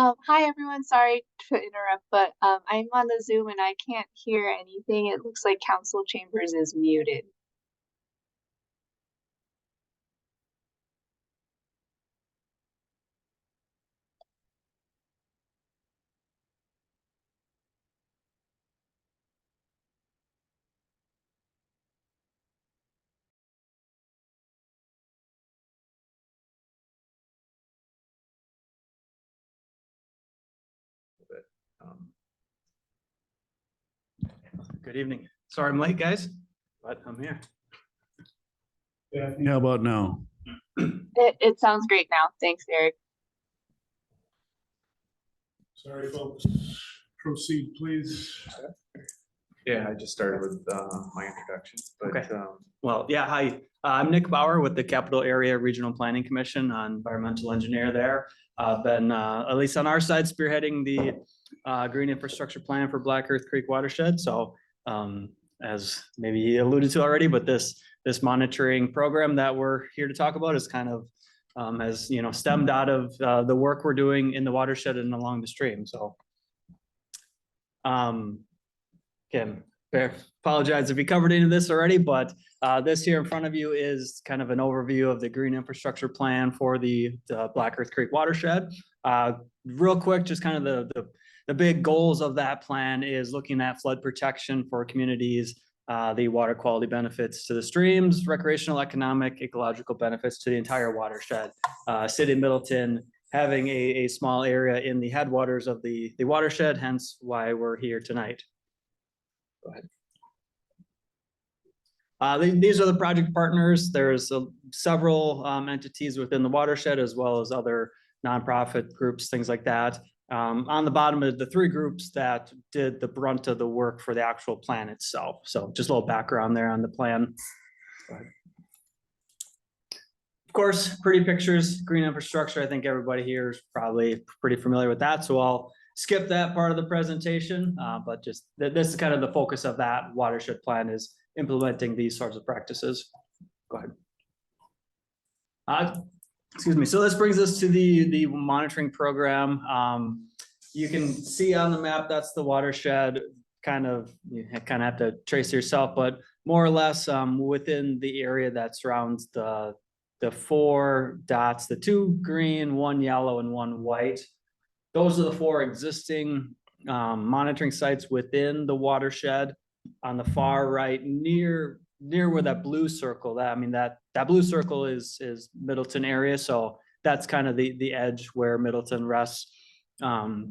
Hi everyone, sorry to interrupt, but I'm on the Zoom and I can't hear anything. It looks like Council Chambers is muted. But, good evening. Sorry I'm late, guys, but I'm here. Yeah, how about now? It sounds great now. Thanks, Eric. Sorry, folks. Proceed, please. Yeah, I just started with my introduction. But, okay. Well, yeah, hi. I'm Nick Bauer with the Capital Area Regional Planning Commission, environmental engineer there. I've been, at least on our side, spearheading the green infrastructure plan for Black Earth Creek watershed. So as maybe he alluded to already, but this monitoring program that we're here to talk about is kind of has stemmed out of the work we're doing in the watershed and along the stream. So again, apologize if you covered any of this already, but this here in front of you is kind of an overview of the green infrastructure plan for the Black Earth Creek watershed. Real quick, just kind of the big goals of that plan is looking at flood protection for communities, the water quality benefits to the streams, recreational, economic, ecological benefits to the entire watershed. City of Middleton having a small area in the headwaters of the watershed, hence why we're here tonight. Go ahead. These are the project partners. There's several entities within the watershed, as well as other nonprofit groups, things like that. On the bottom of the three groups that did the brunt of the work for the actual plan itself. So just a little background there on the plan. Go ahead. Of course, pretty pictures, green infrastructure. I think everybody here is probably pretty familiar with that. So I'll skip that part of the presentation, but just this is kind of the focus of that watershed plan is implementing these sorts of practices. Go ahead. Excuse me. So this brings us to the monitoring program. You can see on the map, that's the watershed. You kind of have to trace yourself, but more or less within the area that surrounds the four dots, the two green, one yellow, and one white. Those are the four existing monitoring sites within the watershed. On the far right, near where that blue circle, that blue circle is Middleton area. So that's kind of the edge where Middleton rests. So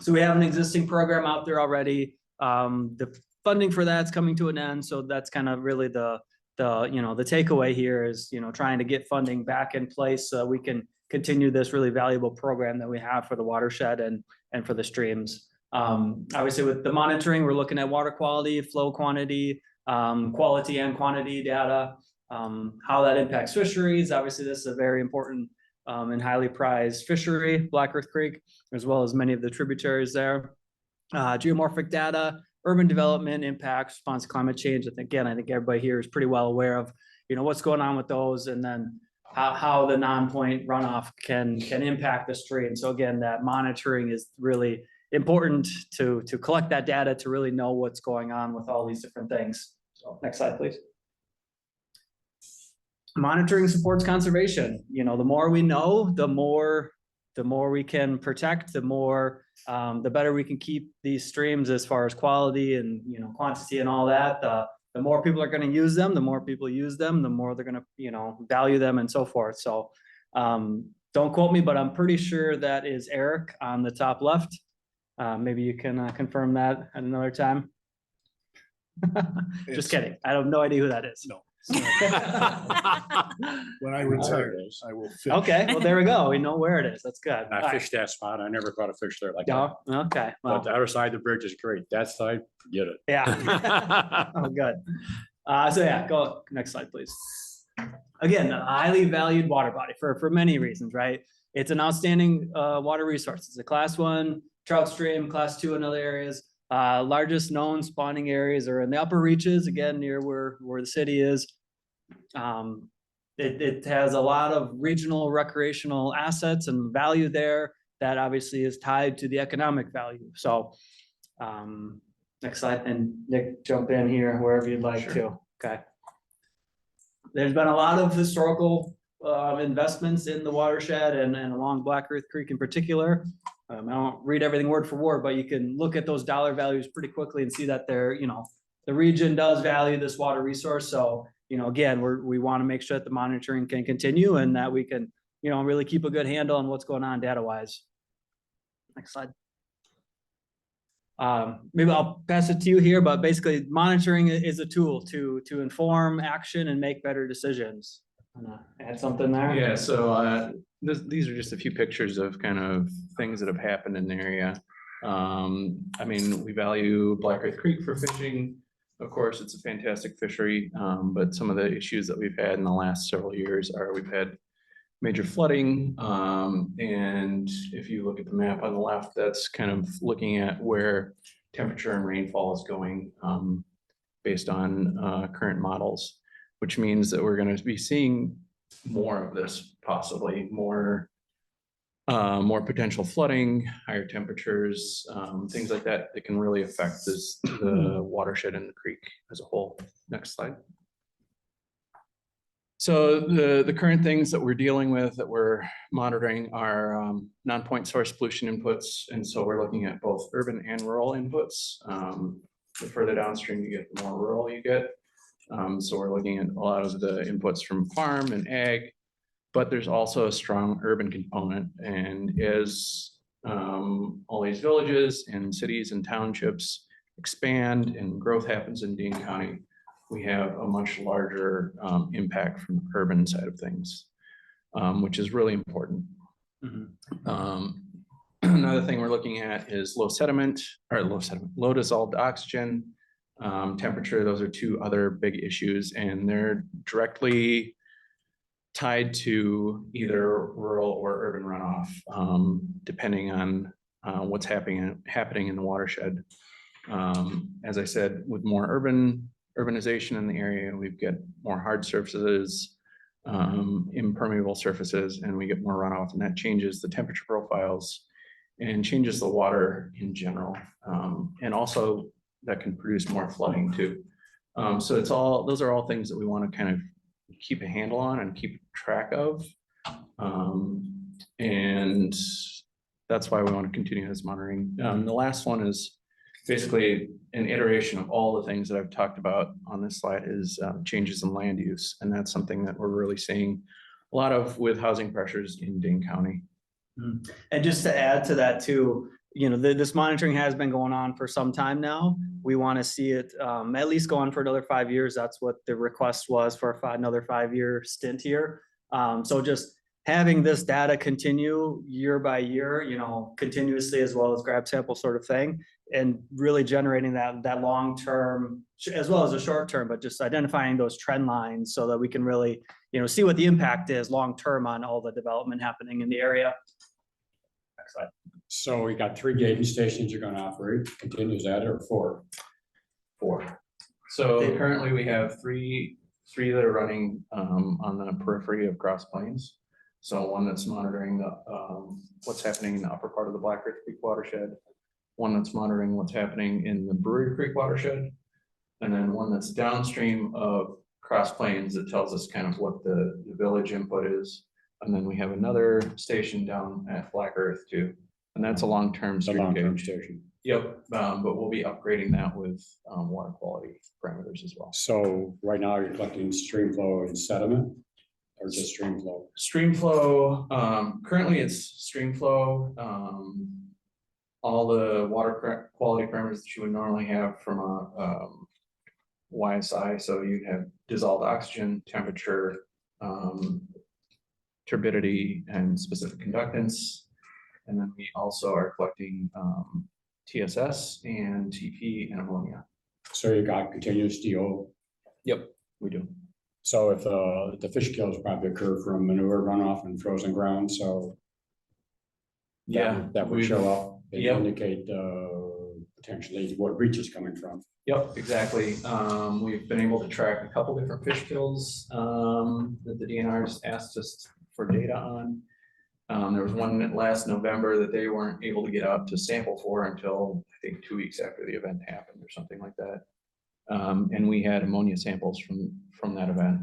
we have an existing program out there already. The funding for that's coming to an end. So that's kind of really the takeaway here is, trying to get funding back in place so we can continue this really valuable program that we have for the watershed and for the streams. Obviously with the monitoring, we're looking at water quality, flow quantity, quality and quantity data, how that impacts fisheries. Obviously this is a very important and highly prized fishery, Black Earth Creek, as well as many of the tributaries there. Geomorphic data, urban development impacts, response to climate change. I think everybody here is pretty well aware of, what's going on with those, and then how the non-point runoff can impact the stream. So again, that monitoring is really important to collect that data to really know what's going on with all these different things. So next slide, please. Monitoring supports conservation. The more we know, the more we can protect, the better we can keep these streams as far as quality and quantity and all that. The more people are going to use them, the more people use them, the more they're going to value them and so forth. So don't quote me, but I'm pretty sure that is Eric on the top left. Maybe you can confirm that at another time. Just kidding. I have no idea who that is. No. When I retire, I will fish. Okay, well there we go. We know where it is. That's good. I fished that spot. I never caught a fish there like that. Okay. Well, but the other side of the bridge is great. That side, forget it. Yeah. Oh, good. So yeah, go next slide, please. Again, a highly valued water body for many reasons, right? It's an outstanding water resource. It's a class 1 trout stream, class 2 in other areas. Largest known spawning areas are in the upper reaches, again, near where the city is. It has a lot of regional recreational assets and value there. that obviously is tied to the economic value. So next slide, and Nick, jump in here wherever you'd like to. Okay. There's been a lot of historical investments in the watershed and along Black Earth Creek in particular. I won't read everything word for word, but you can look at those dollar values pretty quickly and see that they're, the region does value this water resource. So, again, we want to make sure that the monitoring can continue and that we can, really keep a good handle on what's going on data wise. Next slide. Maybe I'll pass it to you here, but basically monitoring is a tool to inform action and make better decisions. Add something there? Yeah, so these are just a few pictures of kind of things that have happened in the area. I mean, we value Black Earth Creek for fishing. Of course, it's a fantastic fishery, but some of the issues that we've had in the last several years are we've had major flooding. And if you look at the map on the left, that's kind of looking at where temperature and rainfall is going based on current models, which means that we're going to be seeing more of this, possibly more potential flooding, higher temperatures, things like that that can really affect the watershed and the creek as a whole. Next slide. So the current things that we're dealing with, that we're monitoring, are non-point source pollution inputs. And so we're looking at both urban and rural inputs. The further downstream you get, the more rural you get. So we're looking at a lot of the inputs from farm and ag, but there's also a strong urban component. And as all these villages and cities and townships expand and growth happens in Dane County, we have a much larger impact from the urban side of things, which is really important. Another thing we're looking at is low dissolved oxygen, temperature. Those are two other big issues, and they're directly tied to either rural or urban runoff, depending on what's happening in the watershed. As I said, with more urbanization in the area, we've got more hard surfaces, impermeable surfaces, and we get more runoff, and that changes the temperature profiles and changes the water in general. And also that can produce more flooding too. So those are all things that we want to kind of keep a handle on and keep track of. And that's why we want to continue this monitoring. The last one is basically an iteration of all the things that I've talked about on this slide, is changes in land use. And that's something that we're really seeing a lot of with housing pressures in Dane County. And just to add to that too, this monitoring has been going on for some time now. We want to see it at least go on for another 5 years. That's what the request was, for another 5-year stint here. So just having this data continue year by year, continuously, as well as grab sample sort of thing, and really generating that long term as well as a short term, but just identifying those trend lines so that we can really, see what the impact is long term on all the development happening in the area. Next slide. So we got 3 gating stations you're going to operate. Continues that, or 4? 4. So currently we have three that are running on the periphery of Cross Plains. So one that's monitoring what's happening in the upper part of the Black Earth Creek watershed, one that's monitoring what's happening in the Brewery Creek watershed, and then one that's downstream of Cross Plains that tells us kind of what the village input is. And then we have another station down at Black Earth too. And that's a long-term station. Yep, but we'll be upgrading that with water quality parameters as well. So right now you're collecting stream flow and sediment, or just stream flow? Stream flow, currently it's stream flow. All the water quality parameters that you would normally have from a YSI. So you have dissolved oxygen, temperature, turbidity, and specific conductance. And then we also are collecting TSS and TP and ammonia. So you got continuous DO? Yep, we do. So if the fish kills probably occur from manure runoff and frozen ground, so that would show up and indicate potentially what reach is coming from. Yep, exactly. We've been able to track a couple different fish kills that the DNR's asked us for data on. There was one last November that they weren't able to get out to sample for until I think 2 weeks after the event happened or something like that. And we had ammonia samples from that event,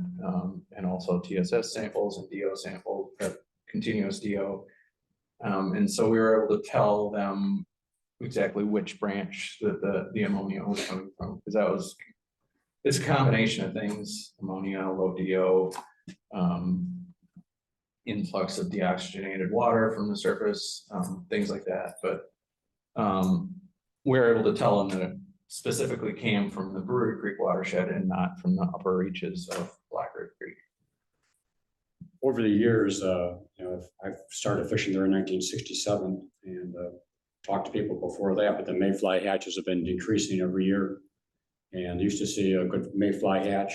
and also TSS samples and DO samples, continuous DO. And so we were able to tell them exactly which branch that the ammonia was coming from, because it's a combination of things: ammonia, low DO, influx of deoxygenated water from the surface, things like that. But we're able to tell them that it specifically came from the Brewery Creek watershed and not from the upper reaches of Black Earth Creek. Over the years, I've started fishing there in 1967 and talked to people before that, but the mayfly hatches have been decreasing every year. And used to see a good mayfly hatch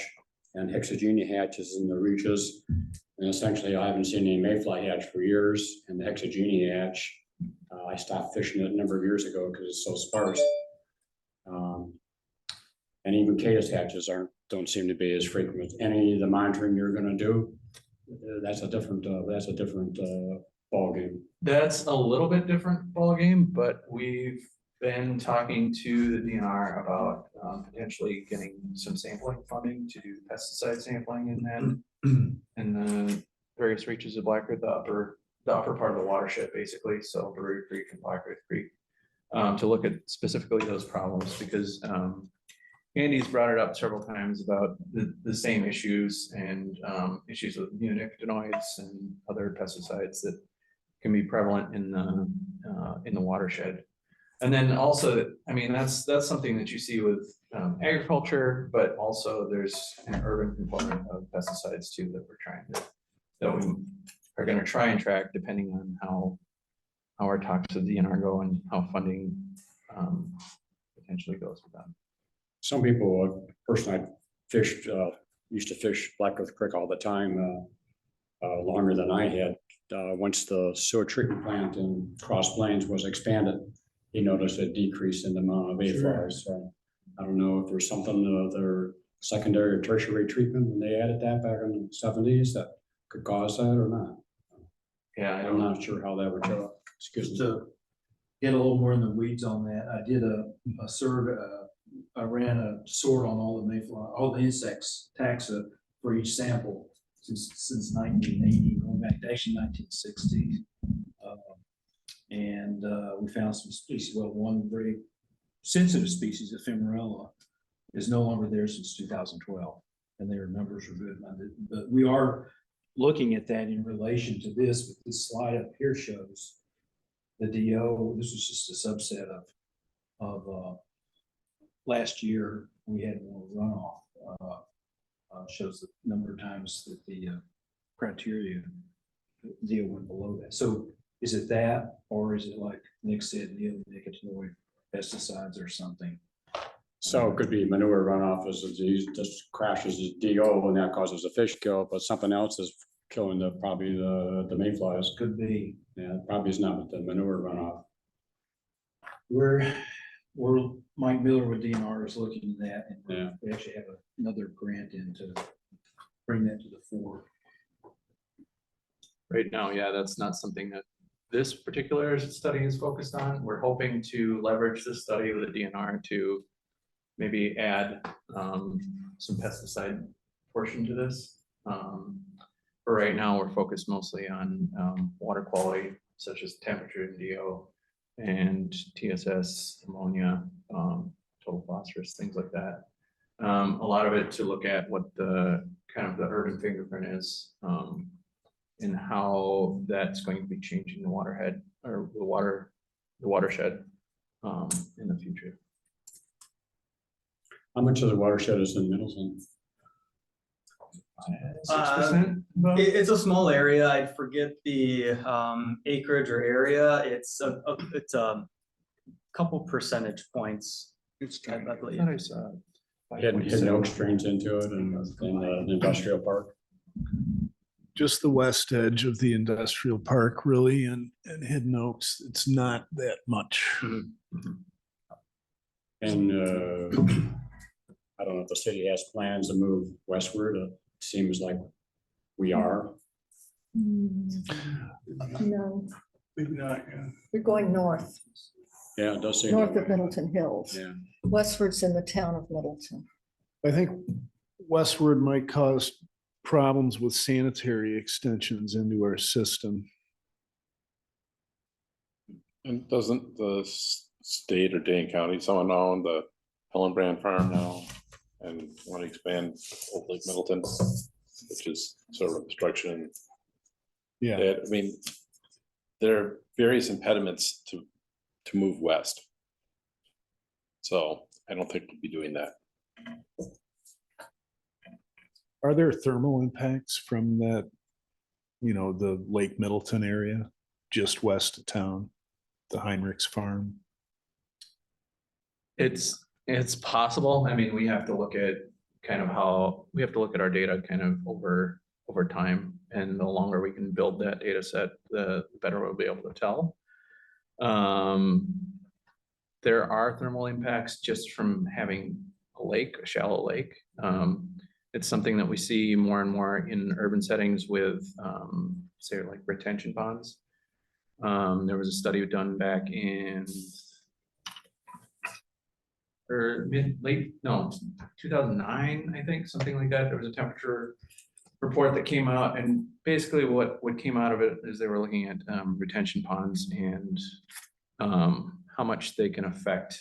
and hexagenia hatches in the reaches. And essentially, I haven't seen any mayfly hatch for years. And the hexagenia hatch, I stopped fishing it a number of years ago because it's so sparse. And even caddis hatches don't seem to be as frequent. Any of the monitoring you're going to do, that's a different ball game. That's a little bit different ballgame, but we've been talking to the DNR about potentially getting some sampling funding to do pesticide sampling in the various reaches of Black Earth, the upper part of the watershed, basically. So Brewery Creek and Black Earth Creek, to look at specifically those problems, because Andy's brought it up several times about the same issues and issues with neonicotinoids and other pesticides that can be prevalent in the watershed. And then also, I mean, that's something that you see with agriculture, but also there's an urban component of pesticides too that we are going to try and track, depending on how our talks with DNR go and how funding potentially goes with them. Some people, personally, used to fish Black Earth Creek all the time, longer than I had. Once the sewer treatment plant in Cross Plains was expanded, he noticed a decrease in the amount of aphids. So I don't know if there's something their secondary or tertiary treatment when they added that back in the 70s that could cause that or not. Yeah, I'm not sure how that would show up. Excuse me. To get a little more in the weeds on that, I did a survey. I ran a sort on all the mayfly, all the insects taxa for each sample since 1980, going back to actually 1960. And we found some species. Well, one very sensitive species, ephemerella, is no longer there since 2012, and their numbers are good. But we are looking at that in relation to this. But this slide up here shows the DO. This was just a subset of last year. We had more runoff. Shows the number of times that the criteria DO went below that. So is it that, or is it like Nick said, neonicotinoid pesticides or something? So it could be manure runoff as it just crashes as DO and that causes a fish kill, but something else is killing probably the mayflies. Could be. Yeah, probably is not the manure runoff. We're Mike Miller with DNR is looking at that, and Yeah. we actually have another grant in to bring that to the fore. right now, yeah, that's not something that this particular study is focused on. We're hoping to leverage this study with the DNR to maybe add some pesticide portion to this. For right now, we're focused mostly on water quality, such as temperature and DO and TSS, ammonia, total phosphorus, things like that. A lot of it to look at what the kind of the urban fingerprint is, and how that's going to be changing the watershed in the future. How much of the watershed is in Middleton? 6%. It's a small area. I forget the acreage or area. It's a couple percentage points. It's I believe. I thought I saw Hidden Oaks drains into it and the industrial park. Just the west edge of the industrial park, really, and Hidden Oaks. It's not that much. And I don't know if the city has plans to move westward. It seems like we are. No, Maybe not, yeah. you're going north, Yeah, it does say. north that. of Middleton Hills. Yeah, Westward's in the town of Middleton. I think westward might cause problems with sanitary extensions into our system. And doesn't the state or Dane County, someone own the Hillenbrand Farm now and want to expand Old Lake Middleton, which is sort of obstruction. Yeah, I mean, there are various impediments to move west. So I don't think we'll be doing that. are there thermal impacts from that, the Lake Middleton area, just west of town, the Heinrichs farm? It's possible. I mean, we have to look at we have to look at our data kind of over time. And the longer we can build that data set, the better we'll be able to tell. There are thermal impacts just from having a shallow lake. It's something that we see more and more in urban settings with, say, like retention ponds. There was a study done back in late 2009, I think, something like that. There was a temperature report that came out, and basically what came out of it is they were looking at retention ponds and how much they can affect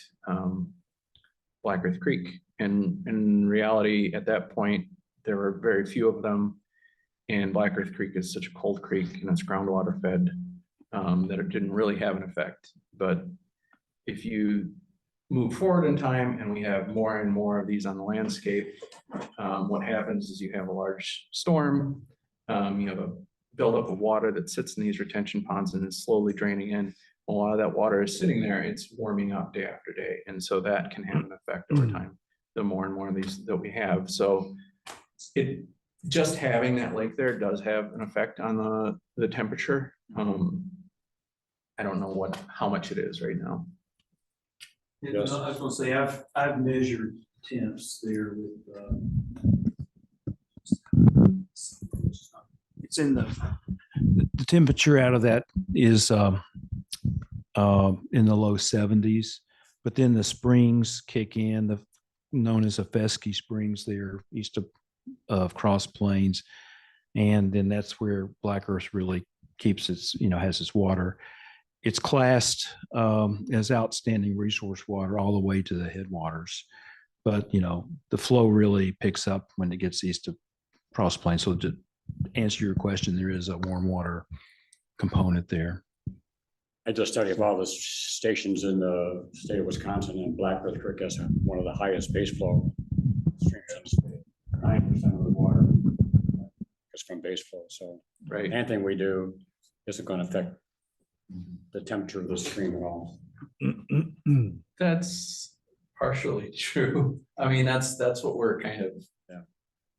Black Earth Creek. And in reality, at that point, there were very few of them. And Black Earth Creek is such a cold creek and it's groundwater fed that it didn't really have an effect. But if you move forward in time and we have more and more of these on the landscape, what happens is you have a large storm, you have a buildup of water that sits in these retention ponds and is slowly draining in. A lot of that water is sitting there, it's warming up day after day. And so that can have an effect over time, the more and more of these that we have. So just having that lake there does have an effect on the temperature. I don't know how much it is right now. Yeah, Yes. I was gonna say, I've measured temps there with, it's in the temperature out of that is, in the low 70s, but then the springs kick in, known as the Fesky Springs there east of Cross Plains. And then that's where Black Earth really keeps its, has its water. It's classed as outstanding resource water all the way to the headwaters. But, the flow really picks up when it gets east of Cross Plains. So to answer your question, there is a warm water component there. I just studied all the stations in the state of Wisconsin, and Black Earth Creek has one of the highest base flow streams in the state. 9% of the water is from base flow, so Right. anything we do isn't going to affect the temperature of the stream at all. That's partially true. I mean, that's what we're kind of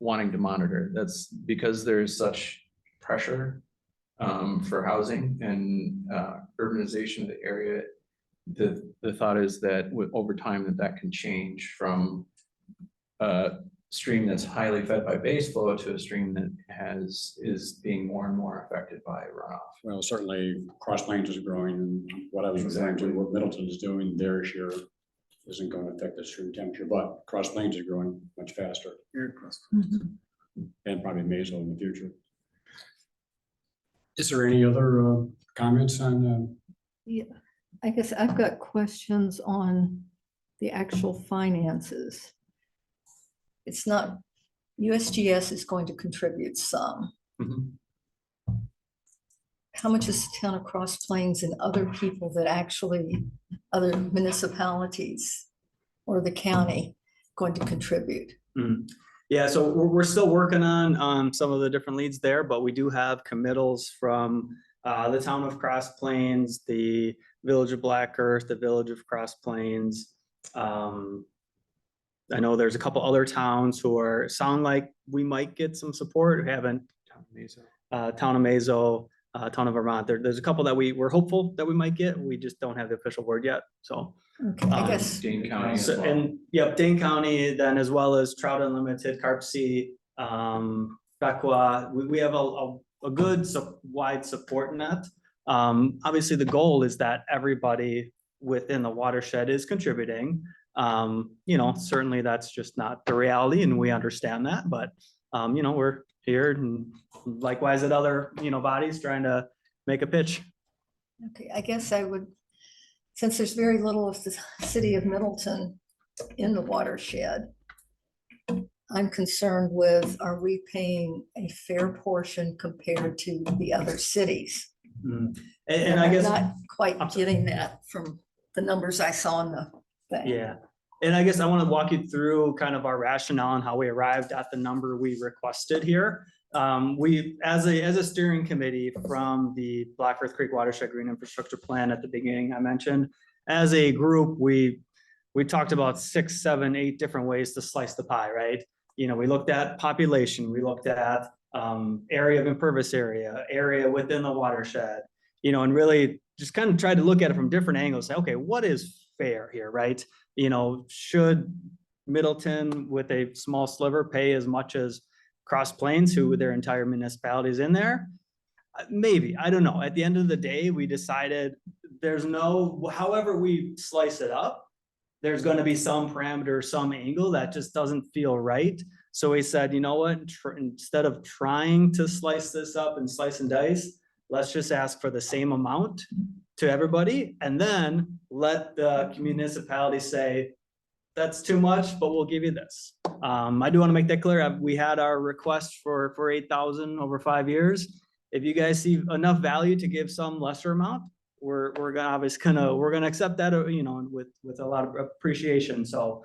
wanting to monitor. That's because there's such pressure for housing and urbanization of the area. The thought is that over time that can change from a stream that's highly fed by base flow to a stream that is being more and more affected by runoff. Well, certainly Cross Plains is growing, and what I was referring to, what Middleton is doing their share isn't going to affect the stream temperature, but Cross Plains is growing much faster. And probably Mazo in the future. Is there any other comments on? Yeah, I guess I've got questions on the actual finances. It's not, USGS is going to contribute some. Mhm. How much is the town of Cross Plains and other people that actually, other municipalities or the county going to contribute? Yeah, so we're still working on some of the different leads there, but we do have committals from the town of Cross Plains, the village of Black Earth, the village of Cross Plains. I know there's a couple other towns who sound like we might get some support, haven't. Town of Mazo, town of Vermont. There's a couple that we're hopeful that we might get. We just don't have the official word yet, so. Okay, I guess, Dane County as So, well. and yep, Dane County, then as well as Trout Unlimited, Carp Sea, Becqua. We have a good wide support net. Obviously, the goal is that everybody within the watershed is contributing. Certainly that's just not the reality, and we understand that, but we're here and likewise at other, bodies trying to make a pitch. Okay, I guess I would, since there's very little of the city of Middleton in the watershed, I'm concerned with, are we paying a fair portion compared to the other cities? And I I'm guess not quite I'm sorry. getting that from the numbers I saw in the thing. Yeah. And I guess I want to walk you through kind of our rationale and how we arrived at the number we requested here. We, as a steering committee from the Black Earth Creek Watershed Green Infrastructure Plan at the beginning, I mentioned, as a group, we talked about 6, 7, 8 different ways to slice the pie, right? We looked at population, we looked at area of impervious area within the watershed, and really just kind of tried to look at it from different angles. Say, okay, what is fair here, right? Should Middleton with a small sliver pay as much as Cross Plains, who their entire municipality is in there? Maybe, I don't know. At the end of the day, we decided there's no, however we slice it up, there's going to be some parameter, some angle that just doesn't feel right. So we said, you know what, instead of trying to slice this up and slice and dice, let's just ask for the same amount to everybody, and then let the municipality say, that's too much, but we'll give you this. I do want to make that clear. We had our request for 8,000 over 5 years. If you guys see enough value to give some lesser amount, we're gonna accept that, with a lot of appreciation. So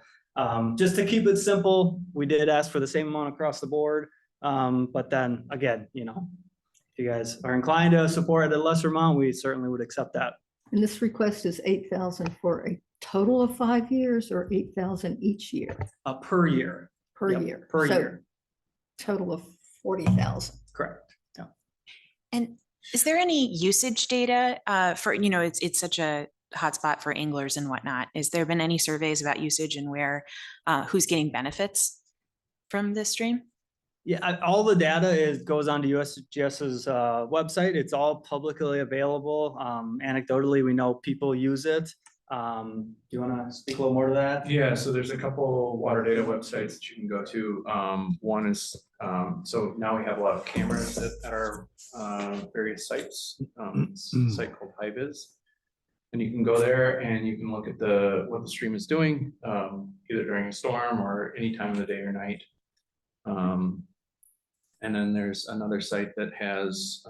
just to keep it simple, we did ask for the same amount across the board. But then again, if you guys are inclined to support at a lesser amount, we certainly would accept that. And this request is 8,000 for a total of 5 years or 8,000 each year? Per year. Per Yep, year. per So year. total of 40,000. Correct. Yeah. And is there any usage data for, it's such a hotspot for anglers and whatnot. Has there been any surveys about usage and who's getting benefits from this stream? Yeah, all the data goes onto USGS's website. It's all publicly available. Anecdotally, we know people use it. Do you want to speak a little more to that? Yeah, so there's a couple water data websites that you can go to. One is, so now we have a lot of cameras at our various sites. It's a site called HiViz. And you can go there and you can look at what the stream is doing, either during a storm or any time of the day or night. And then there's another site that has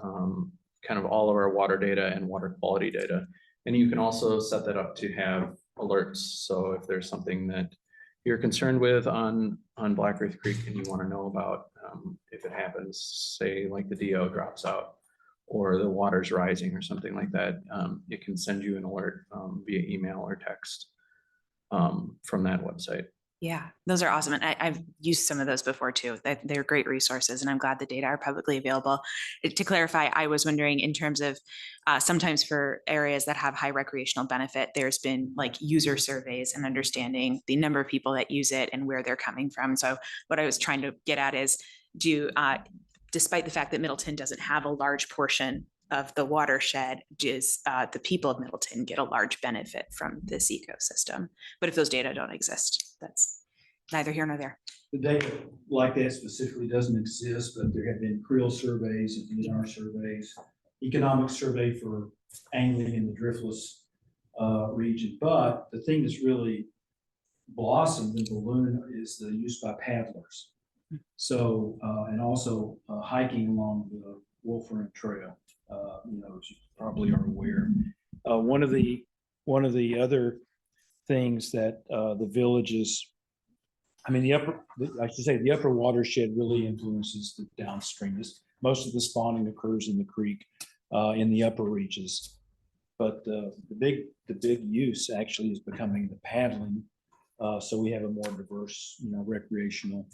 kind of all of our water data and water quality data. And you can also set that up to have alerts. So if there's something that you're concerned with on Black Earth Creek and you want to know about, if it happens, say like the DO drops out or the water's rising or something like that, it can send you an alert via email or text from that website. Yeah, those are awesome. And I've used some of those before too. They're great resources and I'm glad the data are publicly available. To clarify, I was wondering in terms of sometimes for areas that have high recreational benefit, there's been like user surveys and understanding the number of people that use it and where they're coming from. So what I was trying to get at is, despite the fact that Middleton doesn't have a large portion of the watershed, the people of Middleton get a large benefit from this ecosystem. But if those data don't exist, that's neither here nor there. The data like that specifically doesn't exist, but there have been creel surveys and DNR surveys, economic survey for angling in the driftless region. But the thing that's really blossomed in Balloon is the use by paddlers. So, and also hiking along the Wolf Run Trail. As you probably are aware. One of the other things that the villages, the upper watershed really influences the downstream. Most of the spawning occurs in the creek, in the upper reaches. But the big use actually is becoming the paddling. So we have a more diverse, recreational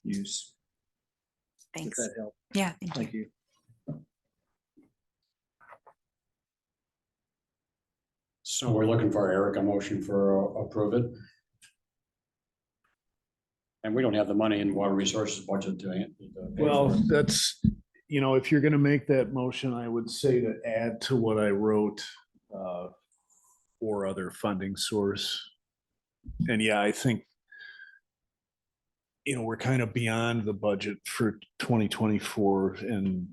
use. Thanks. Does that help? Yeah, Thank you. So we're looking for Eric, a motion for approve it. And we don't have the money in water resources budget doing it. Well, that's, you know, if you're gonna make that motion, I would say to add to what I wrote, or other funding source. And yeah, I think, you know, we're kind of beyond the budget for 2024, and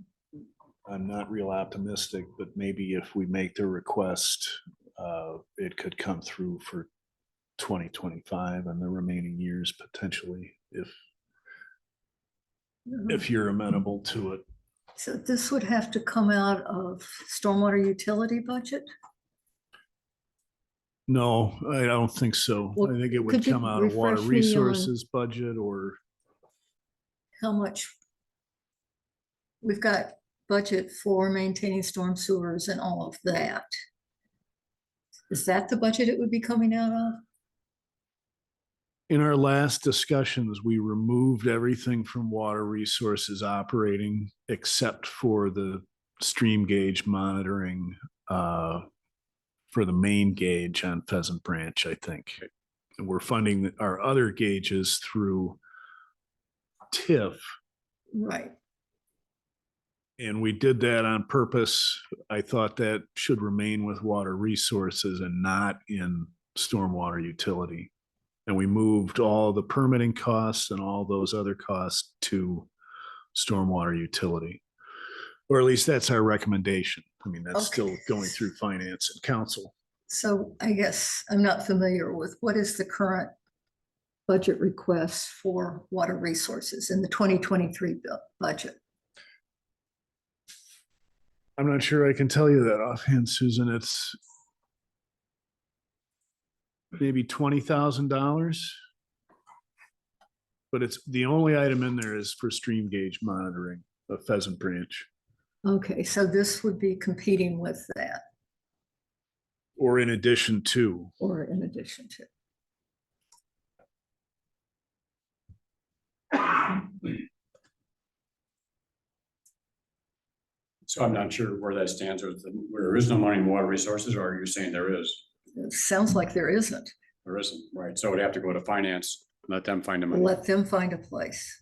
I'm not real optimistic, but maybe if we make the request, it could come through for 2025 and the remaining years potentially, if you're amenable to it. So this would have to come out of stormwater utility budget? No, I don't think so. Well, I think it would could you come out of water refresh me on- resources budget, or How much? We've got budget for maintaining storm sewers and all of that. Is that the budget it would be coming out of? in our last discussions, we removed everything from water resources operating except for the stream gauge monitoring for the main gauge on Pheasant Branch, I think. And we're funding our other gauges through TIF, Right. and we did that on purpose. I thought that should remain with water resources and not in stormwater utility. And we moved all the permitting costs and all those other costs to stormwater utility. Or at least that's our recommendation. I mean, that's still Okay. going through finance and council. So I guess I'm not familiar with what is the current budget request for water resources in the 2023 budget? I'm not sure I can tell you that offhand, Susan. It's maybe $20,000. But it's the only item in there is for stream gauge monitoring of Pheasant Branch, Okay, so this would be competing with that or in addition to. or in addition to. So I'm not sure where that stands with, where there is no money in water resources, or are you saying there is? It sounds like there isn't. There isn't, right? So we'd have to go to finance, let them find the money. Let them find a place.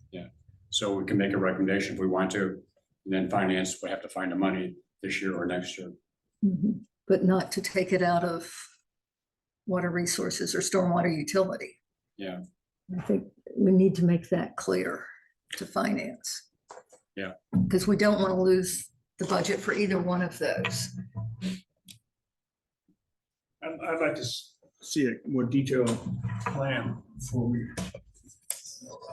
So we can make a recommendation if we want to, and then finance would have to find the money this year or next year. Mhm. But not to take it out of water resources or stormwater utility. Yeah. I think we need to make that clear to finance. Yeah. Because we don't want to lose the budget for either one of those. I'd like to see a more detailed plan before we.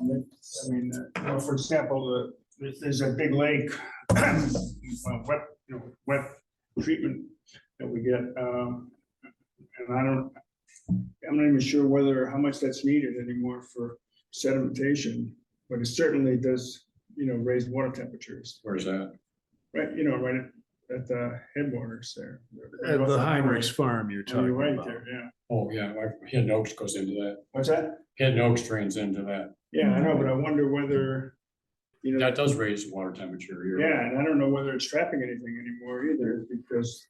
I mean, you know, for example, there's a big lake, wet treatment that we get. And I'm not even sure how much that's needed anymore for sedimentation, but it certainly does, raise water temperatures, Where's that? right? Right at the headwaters there. At the Heinrichs farm you're Oh, talking you're right about. there, yeah. Oh, yeah, Hidden Oaks goes into that. What's that? Hidden Oaks drains into that. Yeah, I know, but I wonder whether, That does raise water temperature here. yeah, and I don't know whether it's trapping anything anymore either, because,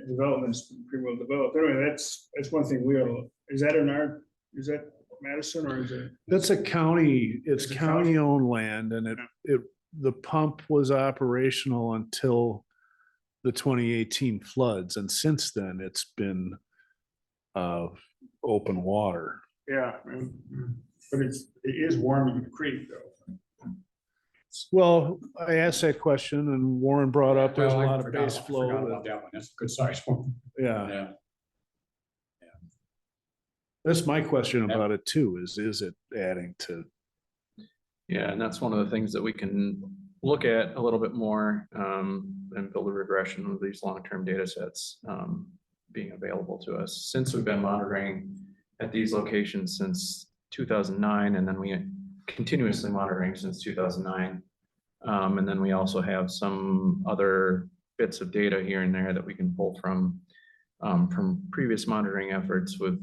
development's pretty well developed. Anyway, that's one thing is that Madison or is it? That's a county, it's It's a county. county-owned land, and the pump was operational until the 2018 floods, and since then, it's been open water. Yeah, but it is warming the creek though. Well, I asked that question, and Warren brought up there's a Well, I lot of forgot- base I forgot flow. about that one. That's a good size one. Yeah, Yeah. that's my question about it too, is it adding to? Yeah, and that's one of the things that we can look at a little bit more and build a regression of these long-term data sets being available to us. Since we've been monitoring at these locations since 2009, and then we continuously monitoring since 2009. And then we also have some other bits of data here and there that we can pull from previous monitoring efforts with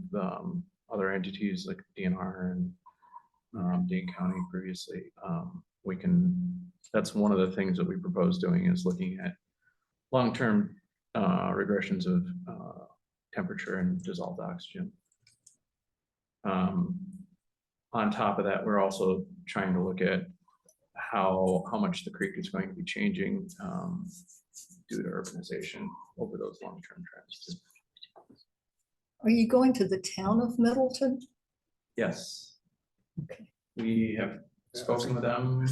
other entities like DNR and Dane County previously. That's one of the things that we propose doing, is looking at long-term regressions of temperature and dissolved oxygen. On top of that, we're also trying to look at how much the creek is going to be changing due to urbanization over those long-term trends. Are you going to the town of Middleton? Yes. Okay. We have spoken with them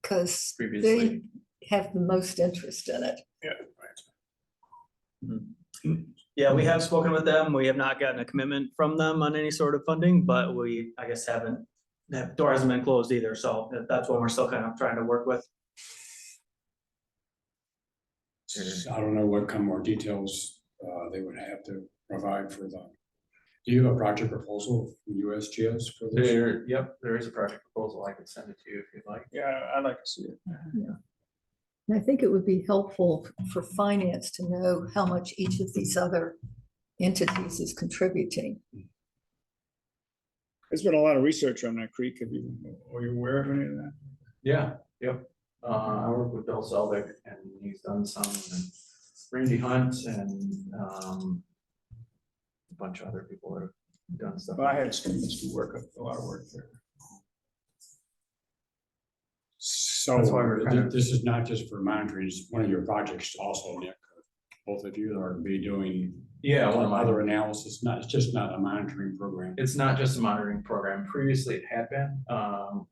Because they previously. have the most interest in it. Yeah, we have spoken with them. We have not gotten a commitment from them on any sort of funding, but we, I guess, haven't, that door hasn't been closed either, so that's what we're still kind of trying to work with. I don't know what kind of more details they would have to provide for the. Do you have a project proposal from USGS for this? Yep, there is a project proposal. I could send it to you if you'd like. Yeah, I'd like to see it. And I think it would be helpful for finance to know how much each of these other entities is contributing. There's been a lot of research on that creek. Are you aware of any of that? Yeah, yep. I work with Bill Selvig and he's done some, and Randy Hunt and a bunch of other people that have done stuff. I had students who work, a lot of work there. So That's why we're kind of- this is not just for monitoring, it's one of your projects also, Nick. Both of you are to be doing Yeah, one of my other analysis, it's just not a monitoring program. It's not just a monitoring program. Previously, it had been,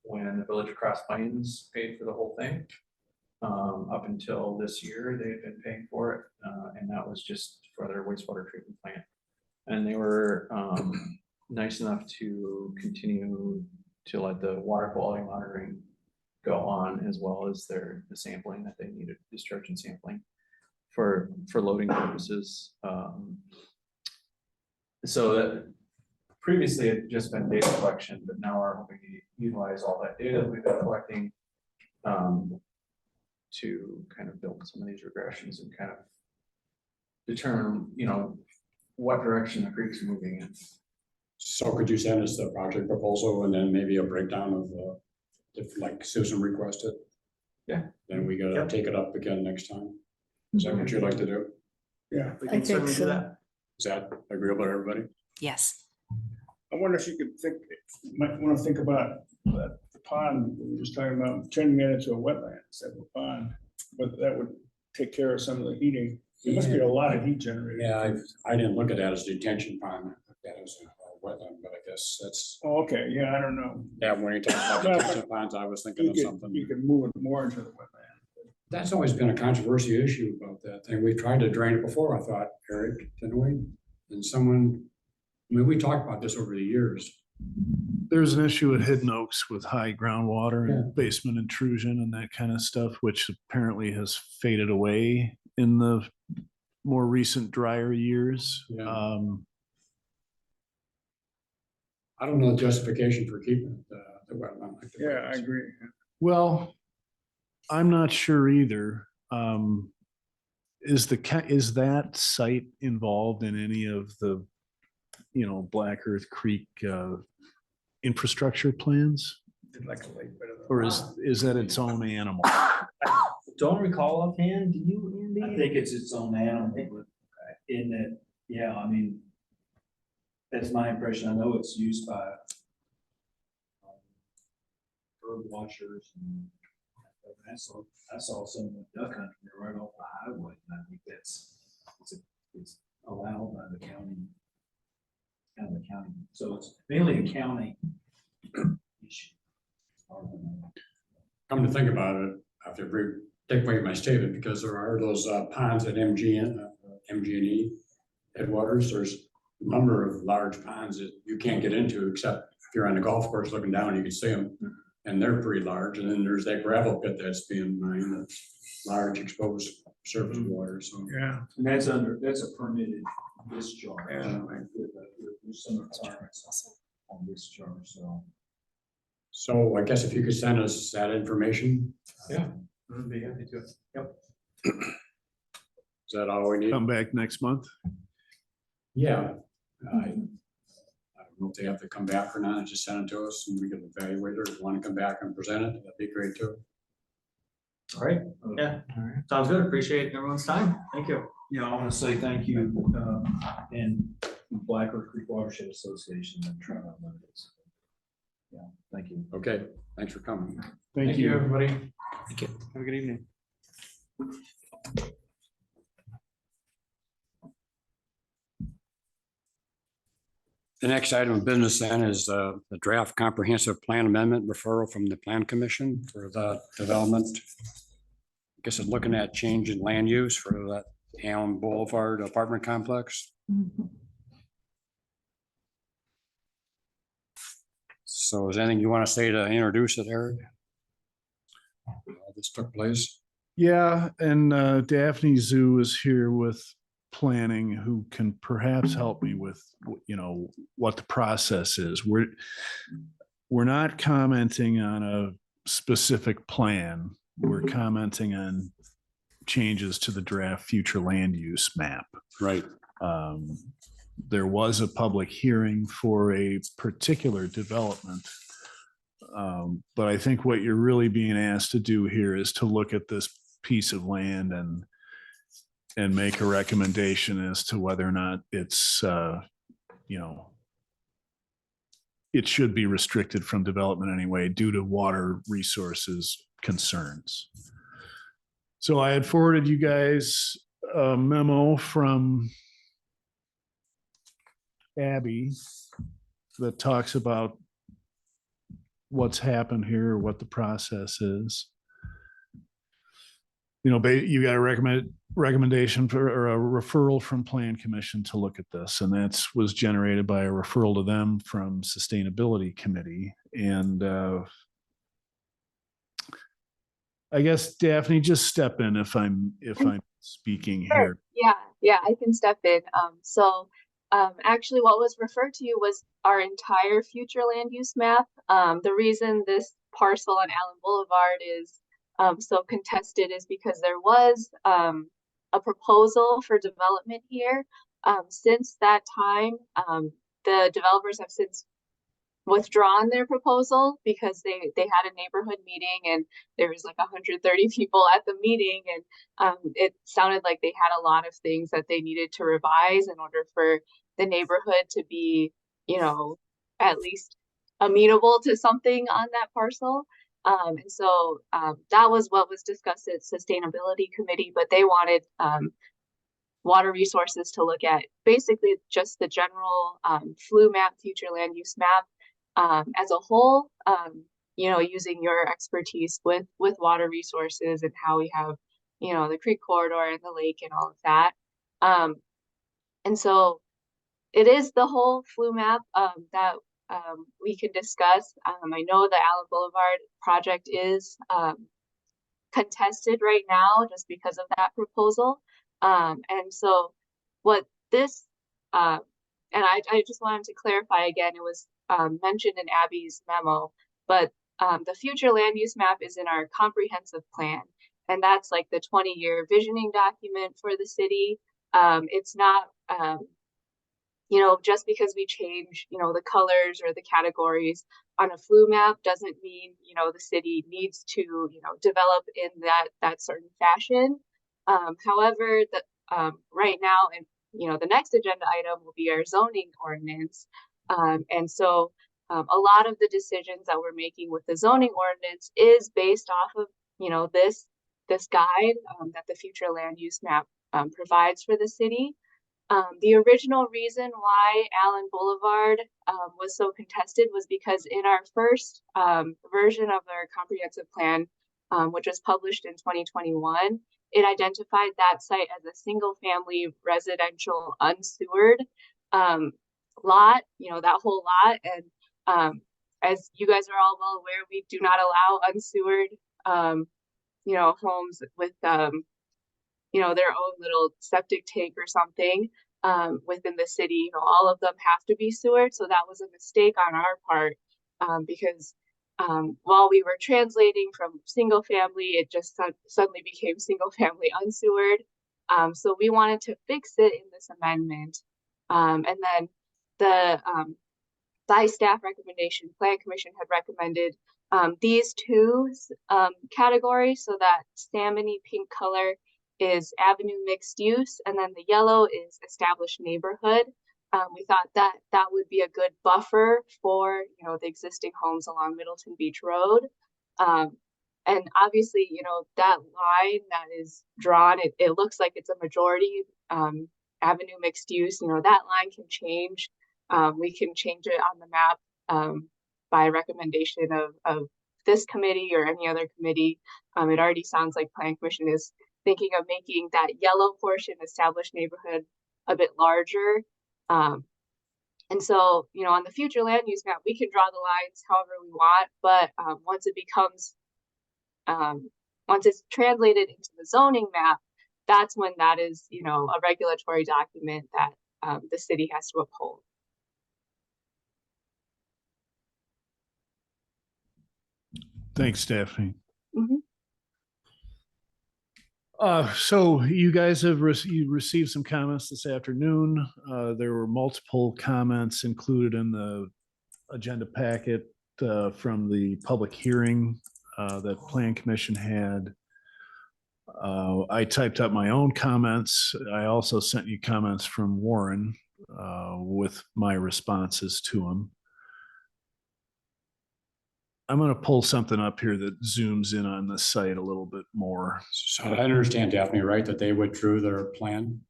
when the Village of Cross Plains paid for the whole thing. Up until this year, they've been paying for it, and that was just for their wastewater treatment plant. And they were, nice enough to continue to let the water quality monitoring go on, as well as the sampling that they needed, discharge and sampling for loading purposes. So that previously it had just been data collection, but now we're hoping to utilize all that data that we've been collecting to kind of build some of these regressions and kind of determine, what direction the creek's moving in. So could you send us the project proposal and then maybe a breakdown of if like Susan requested? Yeah. Then we gotta take it up again next time. Is that what you'd like to do? Yeah. We I can think certainly do so. that. Is that agreeable to everybody? Yes. I wonder if you could think, you might want to think about the pond, we were just talking about turning it into a wetland instead of a pond. But that would take care of some of the heating. There must be a lot of heat generated. Yeah, I didn't look at that as detention pond, I looked at it as a wetland, but I guess that's, Oh, okay, yeah, I don't know. yeah, when you talk about Well, detention ponds, I was thinking You of could, something. you could move it more into the wetland. That's always been a controversial issue about that thing. We tried to drain it before, I thought, Eric, didn't we? And someone, we talked about this over the years. There's an issue at Hidden Oaks with high groundwater Yeah. and basement intrusion and that kind of stuff, which apparently has faded away in the more recent drier years. Yeah. I don't know the justification for keeping the wetland. like the way Yeah, it I is. agree. Well, I'm not sure either. Is that site involved in any of the, Black Earth Creek infrastructure plans? Did like a lake bit of the- Or is that its own animal? Don't recall offhand, do you, Andy? I think it's its own animal, but in that, yeah, I mean, that's my impression. I know it's used by bird watchers and I saw some of the duck hunting right off the highway, and I think it's allowed by the county. Kind of the county, so it's mainly a county issue. Come to think about it, I have to take away my statement because there are those ponds at MG&E headwaters. There's a number of large ponds that you can't get into except if you're on the golf course looking down, you can see them. And they're pretty large. And then there's that gravel pit that's being mined, that's large exposed surface water. So Yeah, And that's a permitted discharge. Yeah. With some requirements on discharge, so. So I guess if you could send us that information. Yeah. I'd be happy to. Yep. Is that all we need? Come back next month? Yeah. I don't know if they have to come back or not, just send it to us and we can evaluate it. If you want to come back and present it, that'd be great too. All right, yeah, sounds good. Appreciate everyone's time. Thank you. Yeah, I want to say thank you, and Black Earth Creek Watershed Association and trying to limit it. Thank you. Okay, thanks for coming. Thank you. Everybody. Thank you. Have a good evening. The next item of business then is the draft comprehensive plan amendment referral from the Plan Commission for the development. I guess it's looking at change in land use for that Allen Boulevard apartment complex. So is there anything you want to say to introduce it, Eric? This took place. Yeah, and Daphne Zoo is here with planning who can perhaps help me with, what the process is. We're not commenting on a specific plan. We're commenting on changes to the draft future land use map. Right. There was a public hearing for a particular development. But I think what you're really being asked to do here is to look at this piece of land and make a recommendation as to whether or not it's, it should be restricted from development anyway due to water resources concerns. So I had forwarded you guys a memo from Abby that talks about what's happened here, what the process is. You got a recommendation for, or a referral from Plan Commission to look at this, and that was generated by a referral to them from Sustainability Committee. And I guess Daphne, just step in if I'm speaking here. Yeah, I can step in. Actually what was referred to you was our entire future land use map. The reason this parcel on Allen Boulevard is so contested is because there was a proposal for development here. Since that time, the developers have since withdrawn their proposal because they had a neighborhood meeting and there was like 130 people at the meeting, and it sounded like they had a lot of things that they needed to revise in order for the neighborhood to be, at least amenable to something on that parcel. That was what was discussed at Sustainability Committee, but they wanted water resources to look at basically just the general flu map, future land use map as a whole, using your expertise with water resources and how we have, the creek corridor and the lake and all of that. And so it is the whole flu map that we can discuss. I know the Allen Boulevard project is contested right now just because of that proposal. And so what this, and I just wanted to clarify again, it was mentioned in Abby's memo, but the future land use map is in our comprehensive plan. And that's like the 20-year visioning document for the city. It's not, just because we change, the colors or the categories on a flu map doesn't mean, the city needs to, develop in that certain fashion. However, right now, and the next agenda item will be our zoning ordinance. And so a lot of the decisions that we're making with the zoning ordinance is based off of, this guide that the future land use map provides for the city. The original reason why Allen Boulevard was so contested was because in our first version of our comprehensive plan, which was published in 2021, it identified that site as a single family residential unsewered lot, that whole lot. And as you guys are all well aware, we do not allow unsewered, homes with their own little septic tank or something within the city. All of them have to be sewered. So that was a mistake on our part because while we were translating from single family, it just suddenly became single family unsewered. So we wanted to fix it in this amendment. And then the by staff recommendation, Plan Commission had recommended these two categories. So that salmony pink color is avenue mixed use, and then the yellow is established neighborhood. We thought that that would be a good buffer for, you know, the existing homes along Middleton Beach Road. And obviously, you know, that line that is drawn, it looks like it's a majority avenue mixed use. You know, that line can change. We can change it on the map by recommendation of this committee or any other committee. It already sounds like Plan Commission is thinking of making that yellow portion established neighborhood a bit larger. And so, you know, on the future land use map, we can draw the lines however we want, but once it becomes, once it's translated into the zoning map, that's when that is, you know, a regulatory document that the city has to uphold. Thanks, Stephanie. Mhm. So you guys have you received some comments this afternoon. There were multiple comments included in the agenda packet from the public hearing that Plan Commission had. I typed up my own comments. I also sent you comments from Warren with my responses to them. I'm going to pull something up here that zooms in on the site a little bit more. So I understand, Daphne, right, that they withdrew their plan?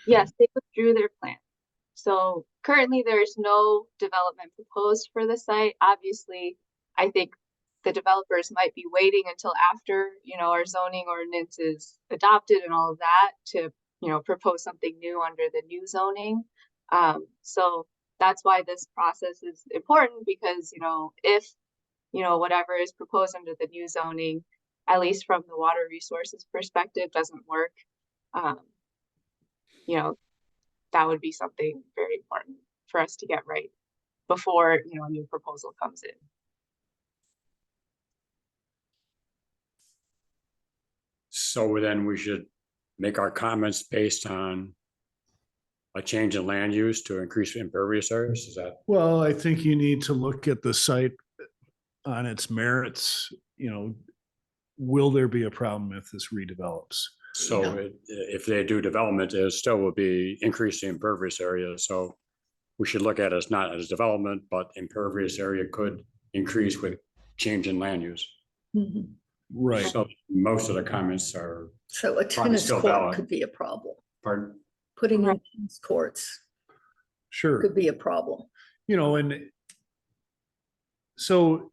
Yes, they withdrew their plan. So currently there's no development proposed for the site. Obviously, I think the developers might be waiting until after, you know, our zoning ordinance is adopted and all of that to, you know, propose something new under the new zoning. So that's why this process is important, because, you know, if, you know, whatever is proposed under the new zoning, at least from the water resources perspective, doesn't work, you know, that would be something very important for us to get right before, you know, a new proposal comes in. So then we should make our comments based on a change in land use to increase impervious areas, is that? Well, I think you need to look at the site on its merits. You know, will there be a problem if this redevelops? So if they do development, it still will be increasing impervious area. So we should look at it as not as development, but impervious area could increase with change in land use. Mhm. Right. So most of the comments are, So a Probably tennis still court valid. could be a problem. pardon? Putting in Right. tennis courts Sure. could be a problem. You know, and so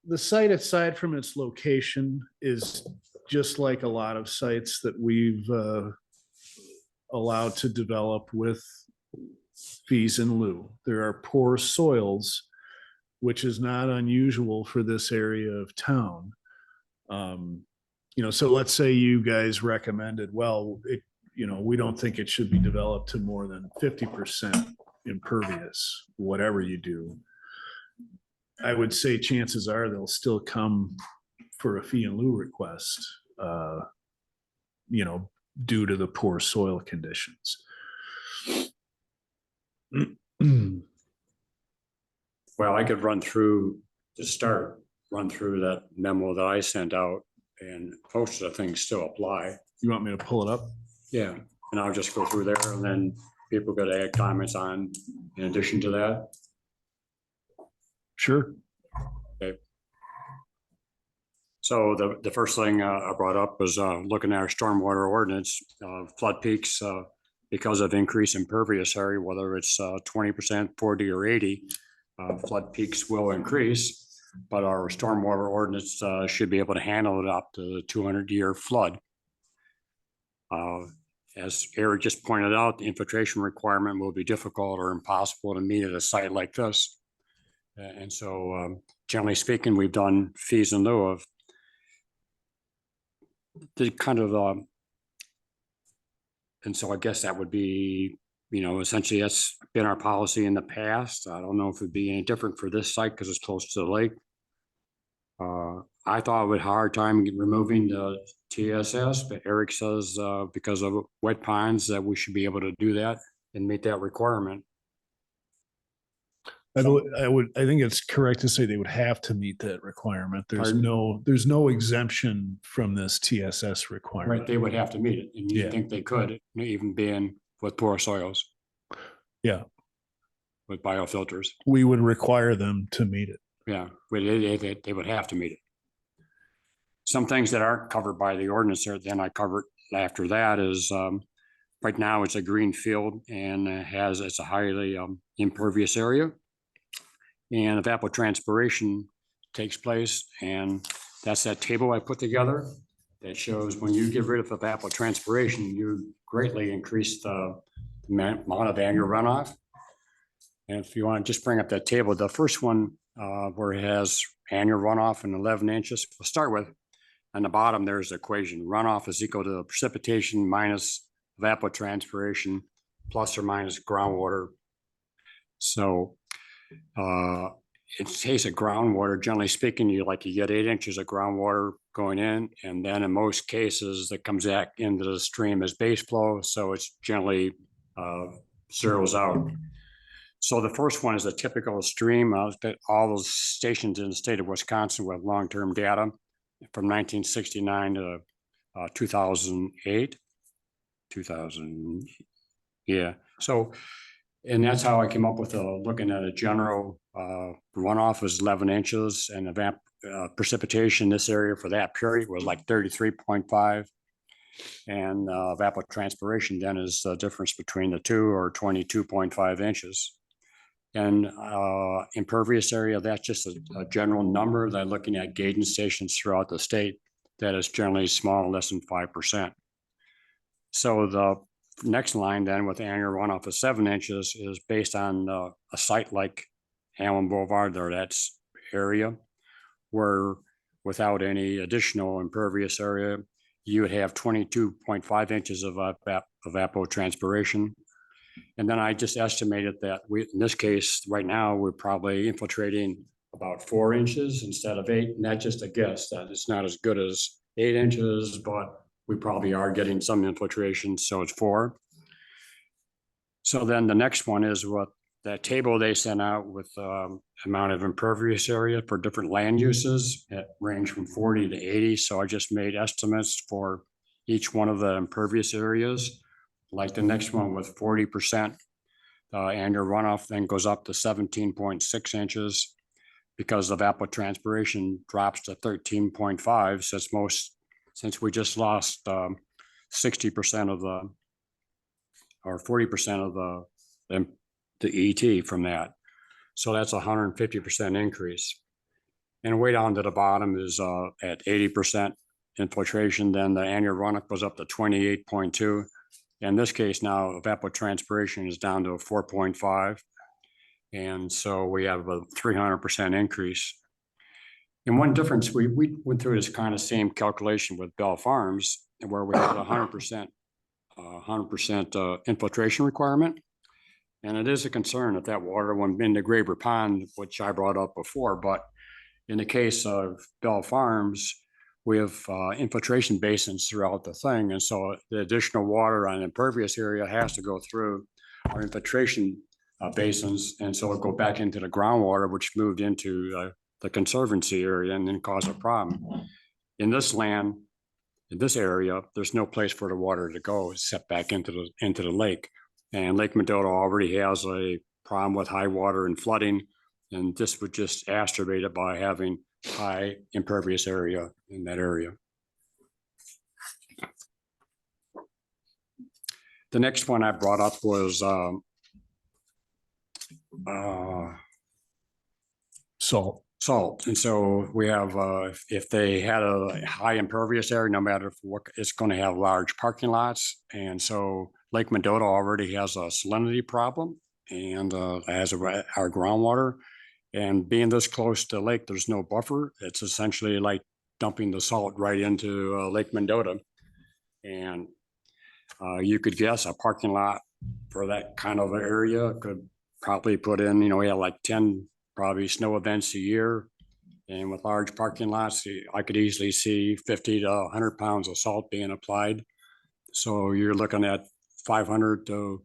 the site, aside from its location, is just like a lot of sites that we've allowed to develop with fees in lieu. There are poor soils, which is not unusual for this area of town. You know, so let's say you guys recommended, well, it, you know, we don't think it should be developed to more than 50% impervious, whatever you do. I would say chances are they'll still come for a fee in lieu request, you know, due to the poor soil conditions. Well, I could run through that memo that I sent out, and most of the things still apply. You want me to pull it up? Yeah, and I'll just go through there, and then people could add comments on in addition to that. Sure. Okay. So the first thing I brought up was looking at our stormwater ordinance, flood peaks because of increased impervious area, whether it's 20%, 40, or 80, flood peaks will increase, but our stormwater ordinance should be able to handle it up to the 200-year flood. As Eric just pointed out, the infiltration requirement will be difficult or impossible to meet at a site like this. And so generally speaking, we've done fees in lieu of the kind of, and so I guess that would be, you know, essentially that's been our policy in the past. I don't know if it'd be any different for this site because it's close to the lake. I thought it would hard time removing the TSS, but Eric says because of wet pines that we should be able to do that and meet that requirement. I think it's correct to say they would have to meet that requirement. Pardon? There's no exemption from this TSS Right, requirement. they would have to meet it, and you Yeah. think they could, even being with poor soils, Yeah, with biofilters. we would require them to meet it. Yeah, but they would have to meet it. Some things that aren't covered by the ordinance there, then I covered after that is, right now it's a green field and it's a highly impervious area. And evapotranspiration takes place, and that's that table I put together that shows when you get rid of evapotranspiration, you greatly increase the amount of annual runoff. And if you want to just bring up that table, the first one where it has annual runoff in 11 inches, we'll start with, on the bottom, there's the equation. Runoff is equal to precipitation minus evapotranspiration plus or minus groundwater. So in case of groundwater, generally speaking, you get 8 inches of groundwater going in, and then in most cases that comes back into the stream as base flow. So it's generally zeroes out. So the first one is a typical stream. All those stations in the state of Wisconsin with long-term data from 1969 to 2008, 2000. Yeah. So, and that's how I came up with looking at a general runoff was 11 inches, and precipitation in this area for that period was like 33.5. And evapotranspiration then is the difference between the two, or 22.5 inches. And impervious area, that's just a general number that looking at gauging stations throughout the state that is generally small, less than 5%. So the next line then with annual runoff of 7 inches is based on a site like Hamlin Boulevard, or that's area where without any additional impervious area, you would have 22.5 inches of evapotranspiration. And then I just estimated that in this case, right now, we're probably infiltrating about 4 inches instead of 8. And that's just a guess, that it's not as good as 8 inches, but we probably are getting some infiltration. So it's 4. So then the next one is what that table they sent out with amount of impervious area for different land uses. It ranged from 40 to 80. So I just made estimates for each one of the impervious areas. Like the next one with 40%, annual runoff then goes up to 17.6 inches because of evapotranspiration drops to 13.5. Since we just lost 60% of the, or 40% of the ET from that. So that's 150% increase. And way down to the bottom is at 80% infiltration, then the annual runoff goes up to 28.2. In this case now, evapotranspiration is down to 4.5. And so we have a 300% increase. And one difference, we went through this kind of same calculation with Bell Farms, where we had 100% infiltration requirement. And it is a concern if that water went into Graber Pond, which I brought up before. But in the case of Bell Farms, we have infiltration basins throughout the thing. And so the additional water on impervious area has to go through our infiltration basins. And so it'll go back into the groundwater, which moved into the conservancy area and then cause a problem. In this land, in this area, there's no place for the water to go except back into the lake. And Lake Mendota already has a problem with high water and flooding. And this would just exacerbate it by having high impervious area in that area. The next one I brought up was salt. And so we have, if they had a high impervious area, no matter what, it's going to have large parking lots. And so Lake Mendota already has a salinity problem and has our groundwater. And being this close to the lake, there's no buffer. It's essentially like dumping the salt right into Lake Mendota. And you could guess a parking lot for that kind of area could probably put in, we have like 10 probably snow events a year. And with large parking lots, I could easily see 50 to 100 pounds of salt being applied. So you're looking at 500 to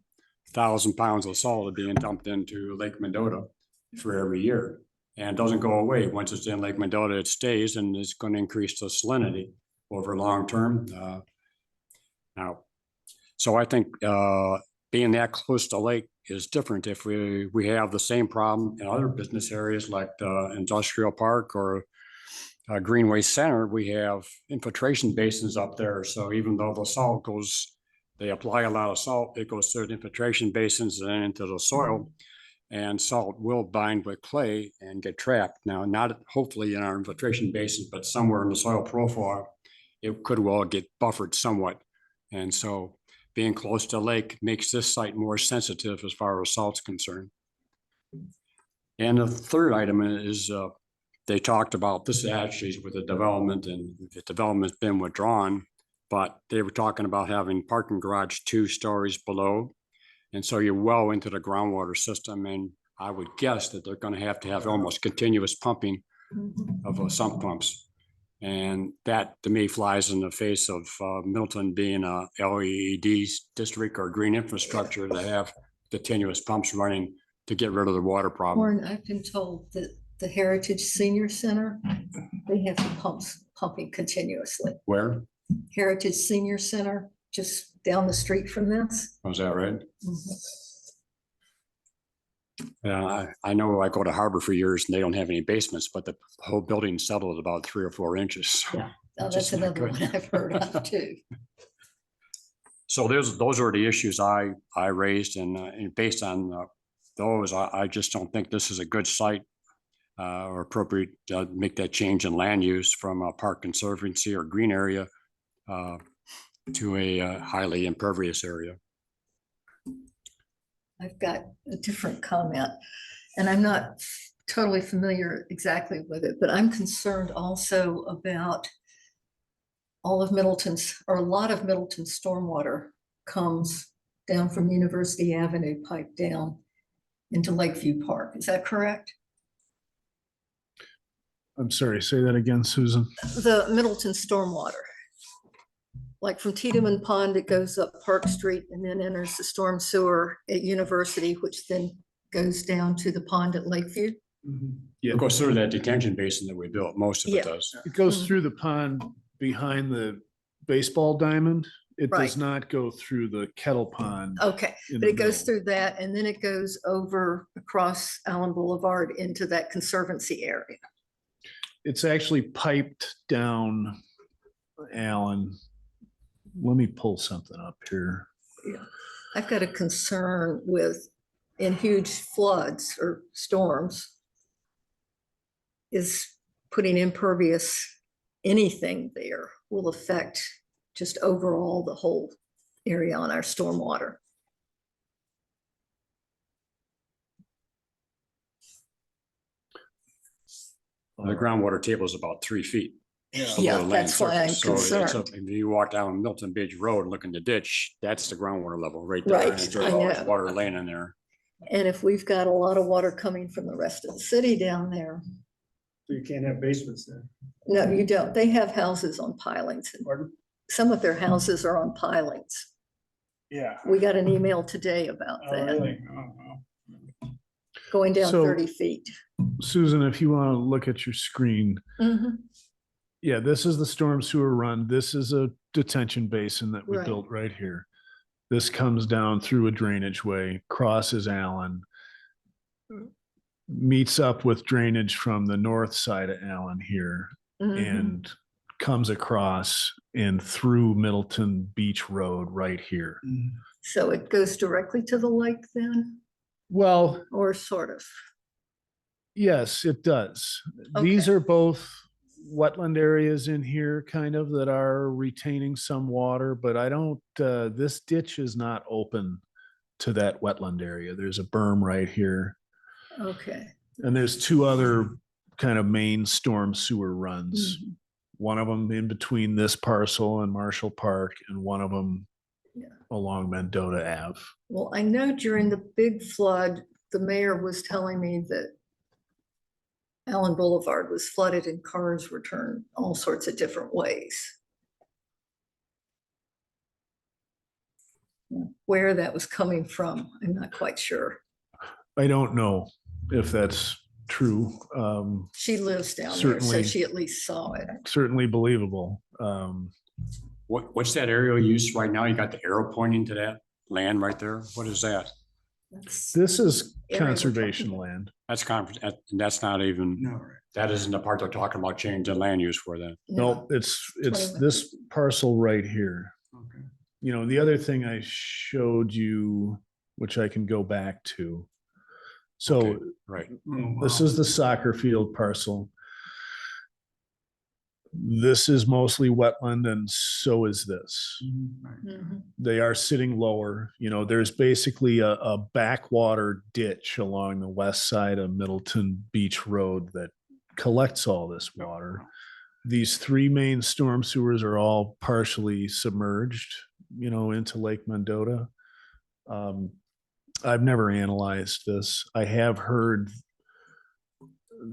1,000 pounds of salt being dumped into Lake Mendota. for every year. And it doesn't go away. Once it's in Lake Mendota, it stays and it's going to increase the salinity over long term. Now, so I think being that close to lake is different. If we have the same problem in other business areas like the industrial park or Greenway Center, we have infiltration basins up there. So even though the salt goes, they apply a lot of salt, it goes through the infiltration basins and then into the soil. And salt will bind with clay and get trapped. Now, not hopefully in our infiltration basins, but somewhere in the soil profile, it could well get buffered somewhat. And so being close to the lake makes this site more sensitive as far as salt's concerned. And the third item is they talked about this actually with the development, and the development's been withdrawn, but they were talking about having parking garage 2 stories below. And so you're well into the groundwater system. And I would guess that they're going to have almost continuous pumping of sump pumps. And that to me flies in the face of Middleton being a LEED district or green infrastructure to have continuous pumps running to get rid of the water problem. Warren, I've been told that the Heritage Senior Center, they have the pumps pumping continuously. Where? Heritage Senior Center, just down the street from this. Was that right? Mhm. Yeah, I know I go to Harbor for years and they don't have any basements, but the whole building settled at about 3 or 4 inches. So Yeah. Oh, that's just not another good. one I've heard of too. So those are the issues I raised, and based on those, I just don't think this is a good site or appropriate to make that change in land use from a park conservancy or green area to a highly impervious area. I've got a different comment, and I'm not totally familiar exactly with it, but I'm concerned also about all of Middleton's, or a lot of Middleton's stormwater comes down from University Avenue, pipe down into Lakeview Park. Is that correct? I'm sorry, say that again, Susan. The Middleton stormwater. Like from Tiedemann Pond, it goes up Park Street and then enters the storm sewer at University, which then goes down to the pond at Lakeview. Yeah, It goes through that detention basin that we built. Most of Yeah. it does. it goes Mhm. through the pond behind the baseball diamond. It does Right. not go through the kettle pond. Okay, in but the it goes middle. through that and then it goes over across Allen Boulevard into that conservancy area. It's actually piped down, Alan. Let me pull something up here. I've got a concern with in huge floods or storms is putting impervious anything there will affect just overall the whole area on our stormwater. The groundwater table is about 3 feet. below Yeah, the land that's why I'm surface. So it's concerned. if you walk down Milton Beach Road and look in the ditch, that's the groundwater level right there. Right, And I there's always know. water laying in there. And if we've got a lot of water coming from the rest of the city down there, So you can't have basements there. no, you don't. They have houses on pilings. And Pardon? some of their houses are on pilings. Yeah. We got an email today about Oh, that, really? Oh, oh. going down So- 30 feet. Susan, if you want to look at your screen, Mhm. yeah, this is the storm sewer run. This is a detention basin that we Right. built right here. This comes down through a drainage way, crosses Allen, meets up with drainage from the north side of Allen here, Mhm. and comes across and through Middleton Beach Road right here. So it goes directly to the lake then, Well, or sort of? yes, it does. These Okay. are both wetland areas in here kind of that are retaining some water, but I don't, this ditch is not open to that wetland area. There's a berm right here. Okay. And there's 2 other kind of main storm sewer runs. Mhm. One of them in between this parcel and Marshall Park, and one of them Yeah. along Mendota Ave. Well, I know during the big flood, the mayor was telling me that Allen Boulevard was flooded and cars were turned all sorts of different ways. Where that was coming from, I'm not quite sure. I don't know. if that's true. She lives down there, so Certainly. she at least saw it. Certainly believable. What's that aerial use right now? You got the arrow pointing to that land right there. What is that? That's- This is area we're conservation talking land. That's not even, No, right. that isn't the part they're talking about changing land use for then. No, it's 21. this parcel right here. Okay. You know, the other thing I showed you, which I can go back to. So Okay, right. Oh, this wow. is the soccer field parcel. This is mostly wetland and so is this. Right. Mhm. They are sitting lower. You know, there's basically a backwater ditch along the west side of Middleton Beach Road that collects all this water. These three main storm sewers are all partially submerged, you know, into Lake Mendota. I've never analyzed this. I have heard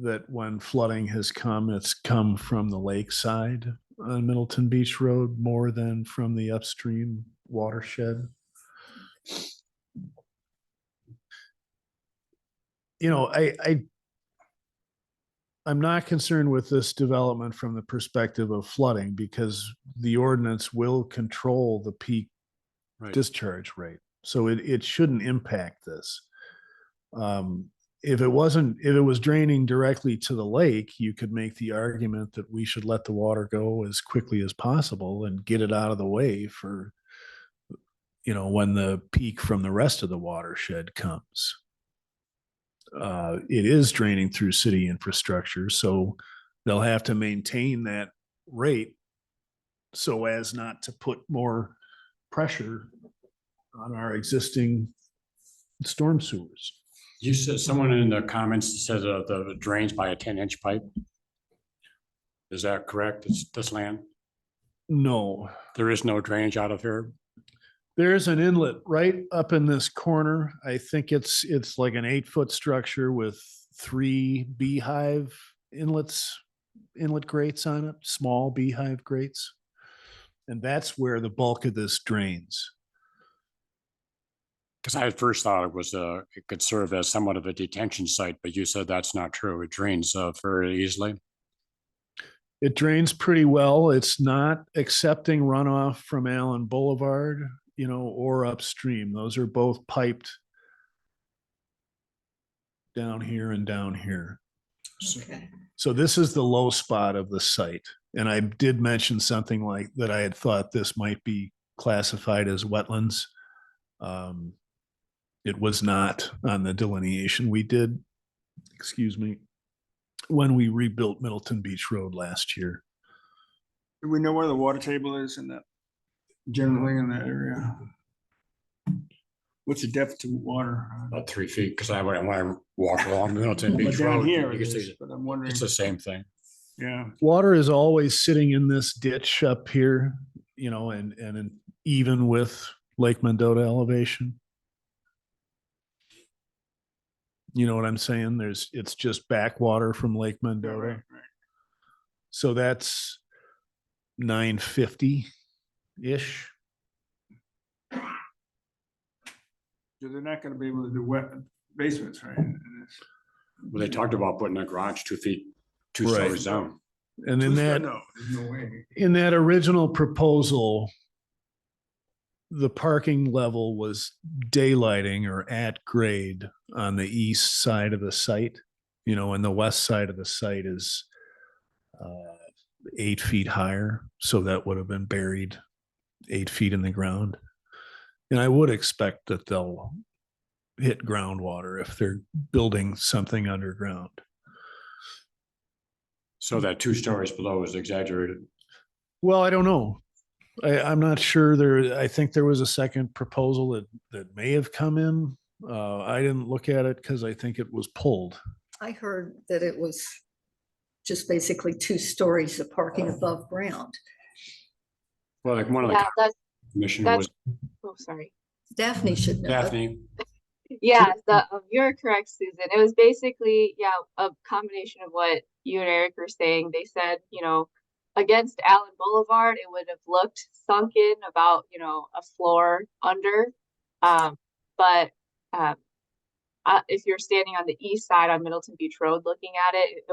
that when flooding has come, it's come from the lakeside on Middleton Beach Road more than from the upstream watershed. You know, I'm not concerned with this development from the perspective of flooding because the ordinance will control the peak Right. discharge rate. So it shouldn't impact this. If it was draining directly to the lake, you could make the argument that we should let the water go as quickly as possible and get it out of the way for, you know, when the peak from the rest of the watershed comes. It is draining through city infrastructure, so they'll have to maintain that rate so as not to put more pressure on our existing storm sewers. You said someone in the comments said the drains by a 10-inch pipe. Is that correct? This land? No, There is no drainage out of here? there's an inlet right up in this corner. I think it's like an 8-foot structure with 3 beehive inlet grates on it, small beehive grates. And that's where the bulk of this drains. Because I at first thought it could serve as somewhat of a detention site, but you said that's not true. It drains very easily. It drains pretty well. It's not accepting runoff from Allen Boulevard, you know, or upstream. Those are both piped down here and down here. Okay. So this is the low spot of the site. And I did mention something like that. I had thought this might be classified as wetlands. It was not on the delineation we did, excuse me, when we rebuilt Middleton Beach Road last year. Do we know where the water table is in that, generally in that area? What's the depth to water? About 3 feet, because when I walk along Middleton But Beach down Road, here you it can see is, but I'm wondering, it's the same thing. yeah. Water is always sitting in this ditch up here, you know, and even with Lake Mendota elevation. You know what I'm saying? It's just backwater from Lake Yeah, Mendota. right, right. So that's 950-ish. So they're not gonna be able to do wet basements, right? And it's- Well, they talked about putting a garage 2 feet, 2 Right. stories down. And in No, there's no way. that original proposal, the parking level was daylighting or at grade on the east side of the site, you know, and the west side of the site is 8 feet higher. So that would have been buried 8 feet in the ground. And I would expect that they'll hit groundwater if they're building something underground. So that 2 stories below is exaggerated. Well, I don't know. I'm not sure. I think there was a second proposal that may have come in. I didn't look at it because I think it was pulled. I heard that it was just basically 2 stories of parking above ground. Well, like one of the Yeah, commission that's, was oh, sorry. Daphne should know. Daphne. Yeah, you're correct, Susan. It was basically, yeah, a combination of what you and Eric were saying. They said, you know, against Allen Boulevard, it would have looked sunken about, you know, a floor under. But if you're standing on the east side on Middleton Beach Road looking at it,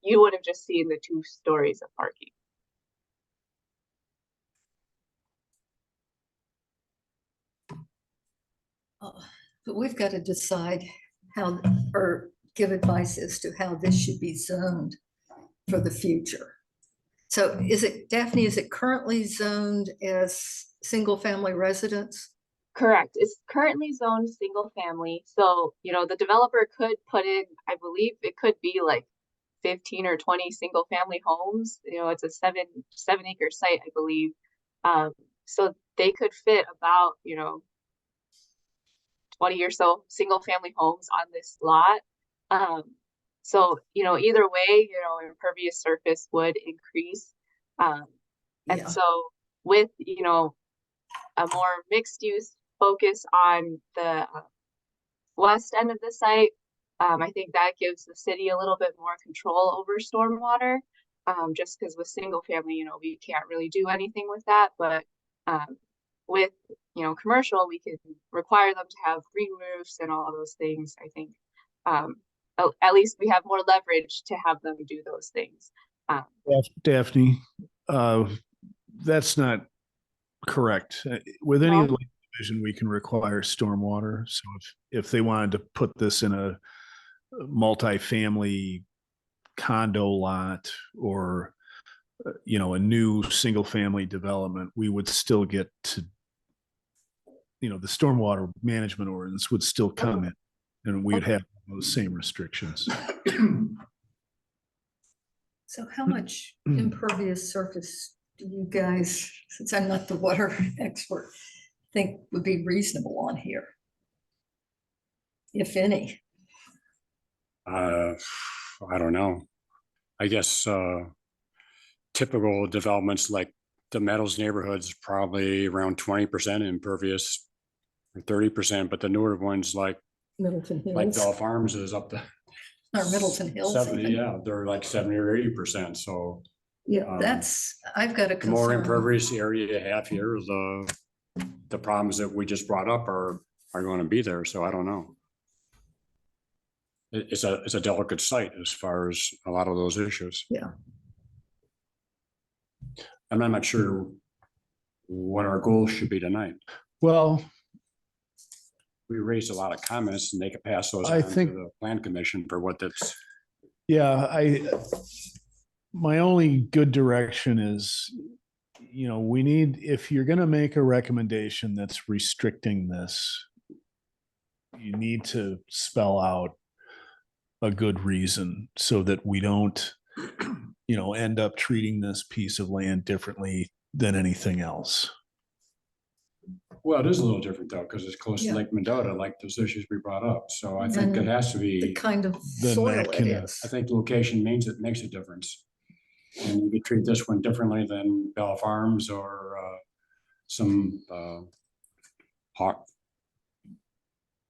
you would have just seen the 2 stories of parking. But we've got to decide how, or give advice as to how this should be zoned for the future. So is it, Daphne, is it currently zoned as single-family residence? Correct. It's currently zoned single family. So, you know, the developer could put in, I believe it could be like 15 or 20 single family homes. You know, it's a seven acre site, I believe. So they could fit about, you know, 20 or so single family homes on this lot. So, you know, either way, you know, impervious surface would increase. And Yeah. so with, you know, a more mixed use focus on the west end of the site, I think that gives the city a little bit more control over stormwater. Just because with single family, you know, we can't really do anything with that. But with, you know, commercial, we can require them to have green roofs and all those things. I think at least we have more leverage to have them do those things. Daphne, that's not correct. With any No? division, we can require stormwater. So if they wanted to put this in a multifamily condo lot or you know, a new single family development, we would still get to, you know, the stormwater management ordinance would still come in and we'd have those same restrictions. So how much impervious surface do you guys, since I'm not the water expert, think would be reasonable on here? If any? I don't know. I guess typical developments like the Meadows neighborhoods probably around 20% impervious or 30%, but the newer ones like Middleton Bell Hills, Farms is up to or Middleton Hills. 70, even. yeah, they're like 70 or 80%. So Yeah, that's, I've got a the more concern. impervious area you have here, the problems that we just brought up are going to be there. So I don't know. It's a delicate site as far as a lot of those issues. Yeah. I'm not sure what our goals should be tonight. Well, We raised a lot of comments and they could pass those I on think- to the plan commission for what that's. yeah, my only good direction is, you know, we need, if you're going to make a recommendation that's restricting this, you need to spell out a good reason so that we don't, you know, end up treating this piece of land differently than anything else. Well, it is a little different though, because it's close Yeah. to Lake Mendota, like those issues we brought up. So I think it And has to The be, kind of Then soil that it can- is. I think location makes a difference. And you could treat this one differently than Bell Farms or some hawk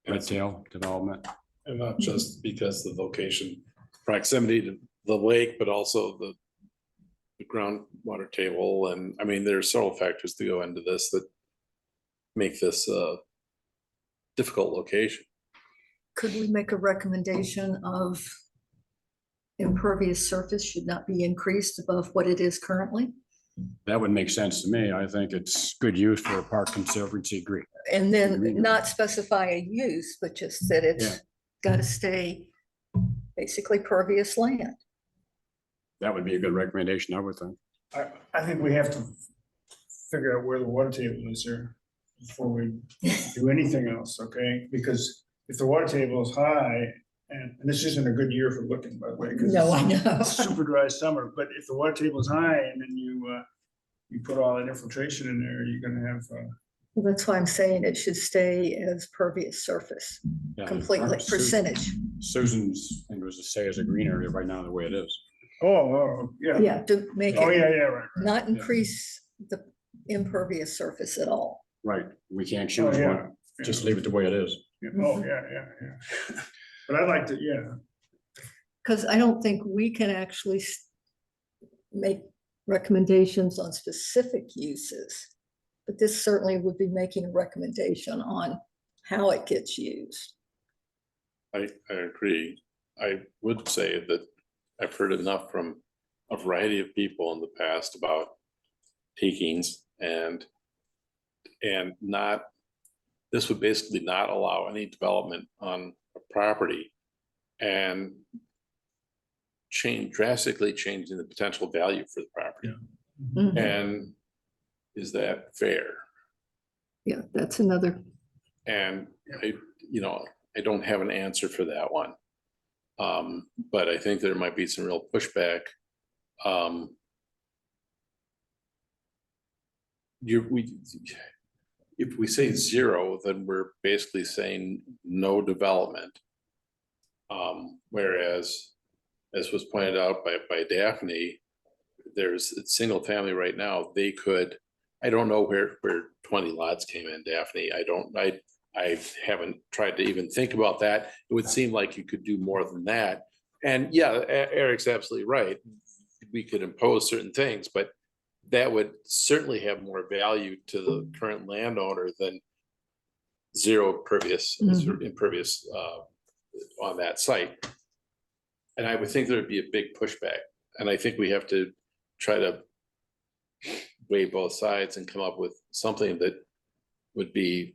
red tail development. And not just because the location, proximity to the lake, but also the groundwater table. And I mean, there's several factors to go into this that make this a difficult location. Could we make a recommendation of impervious surface should not be increased above what it is currently? That would make sense to me. I think it's good use for a park conservancy green. And then Greenery. not specify a use, but just that Yeah. it's got to stay basically pervious land. That would be a good recommendation, I would think. I think we have to figure out where the water table is here before we do anything else, okay? Because if the water table is high, and this isn't a good year for looking, by the way. 'cause No, I it's know. Super dry summer, but if the water table is high and then you put all that infiltration in there, you're gonna have, Well, that's why I'm saying it should stay as pervious surface, Yeah, completely, percentage. Susan's thing was to stay as a green area right now the way it is. yeah. Yeah, to make Oh, it yeah, right. not increase the impervious surface at all. Right, we can't Oh, choose yeah. one, just leave it the way it is. Oh, yeah. But I'd like to, yeah, Because I don't think we can actually make recommendations on specific uses. But this certainly would be making a recommendation on how it gets used. I agree. I would say that I've heard enough from a variety of people in the past about takings and not, this would basically not allow any development on a property and drastically changing the potential value for the property. Mhm. And is that fair? Yeah, that's another, And I don't have an answer for that one. But I think there might be some real pushback. If we say zero, then we're basically saying no development. Whereas, as was pointed out by Daphne, there's a single family right now, they could, I don't know where 20 lots came in, Daphne. I haven't tried to even think about that. It would seem like you could do more than that. And yeah, Eric's absolutely right. We could impose certain things, but that would certainly have more value to the current landowner than zero impervious on that site. And I would think there would be a big pushback. And I think we have to try to weigh both sides and come up with something that would be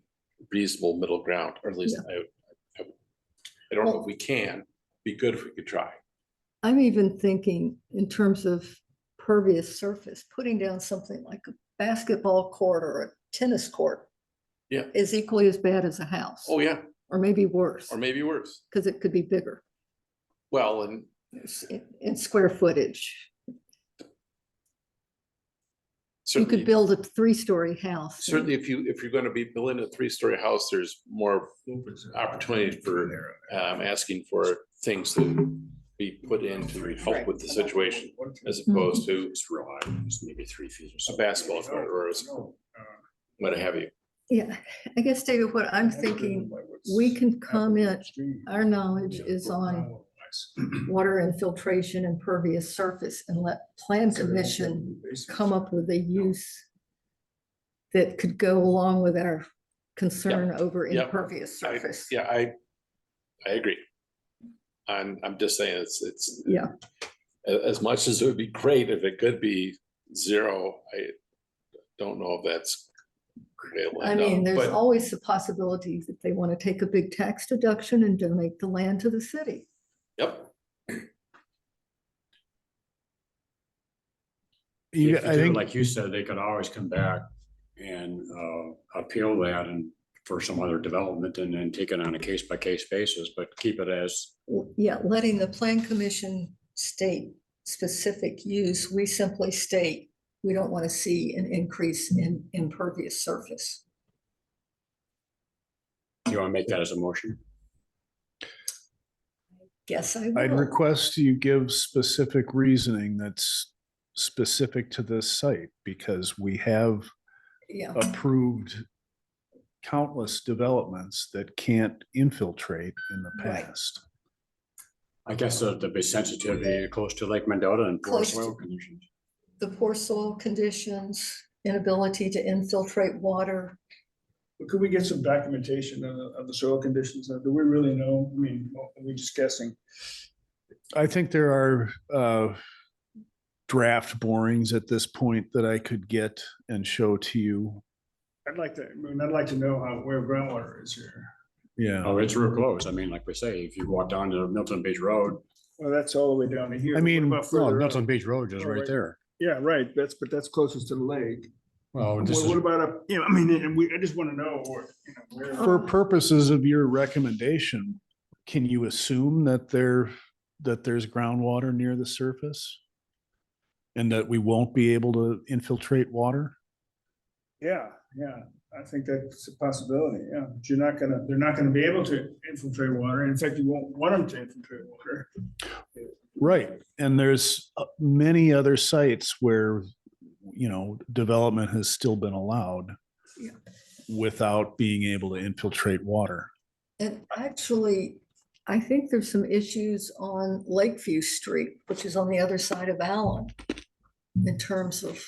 reasonable middle ground, or at least I don't know if we can. Be good if we could try. I'm even thinking in terms of pervious surface, putting down something like a basketball court or a tennis court. Yeah. Is equally as bad as a house. Oh, yeah. Or maybe worse. Or maybe worse. Because it could be bigger Well, and in square footage. You could certainly, build a 3-story house. certainly if you're going to be building a 3-story house, there's more opportunity for asking for things to be put in to help with the situation, as opposed to Maybe 3 feet or a so. basketball court or what have you. Yeah, I guess, David, what I'm thinking, we can comment, our knowledge is on water infiltration and pervious surface, and let Plan Commission come up with a use that could go along with our concern over Yep. impervious surface. I agree. I'm just saying it's Yeah. As much as it would be great if it could be zero, I don't know if that's available. I mean, there's But always the possibility that they want to take a big tax deduction and donate the land to the city. yep, I think Like you said, they could always come back and appeal that and for some other development and then take it on a case-by-case basis, but keep it as, Yeah, letting the Plan Commission state specific use, we simply state, we don't want to see an increase in impervious surface. you want to make that as a motion? Guess I I'd will. request you give specific reasoning that's specific to this site, because we have Yeah, approved countless developments that can't infiltrate in the Right. past. I guess the big sensitivity close to Lake Mendota and poor Close to- soil conditions. the poor soil conditions, inability to infiltrate water. Could we get some documentation of the soil conditions? Do we really know? I mean, are we just guessing? I think there are draft borings at this point that I could get and show to you. I'd like to know where groundwater is here. Yeah, Oh, it's real close. I mean, like we say, if you walk down to Milton Beach Road, Well, that's all the way down to here. I mean, What about further up? Beach Road is Oh, right. there. Yeah, right. But that's closest to the lake. well, What about up, I mean, and I just want to know where. For purposes of your recommendation, can you assume that there's groundwater near the surface? And that we won't be able to infiltrate water? Yeah, I think that's a possibility, yeah. But they're not gonna be able to infiltrate water. In fact, you won't want them to infiltrate water. Right, and there's many other sites where, development has still been allowed Yeah. without being able to infiltrate water. And actually, I think there's some issues on Lakeview Street, which is on the other side of Allen. In terms of,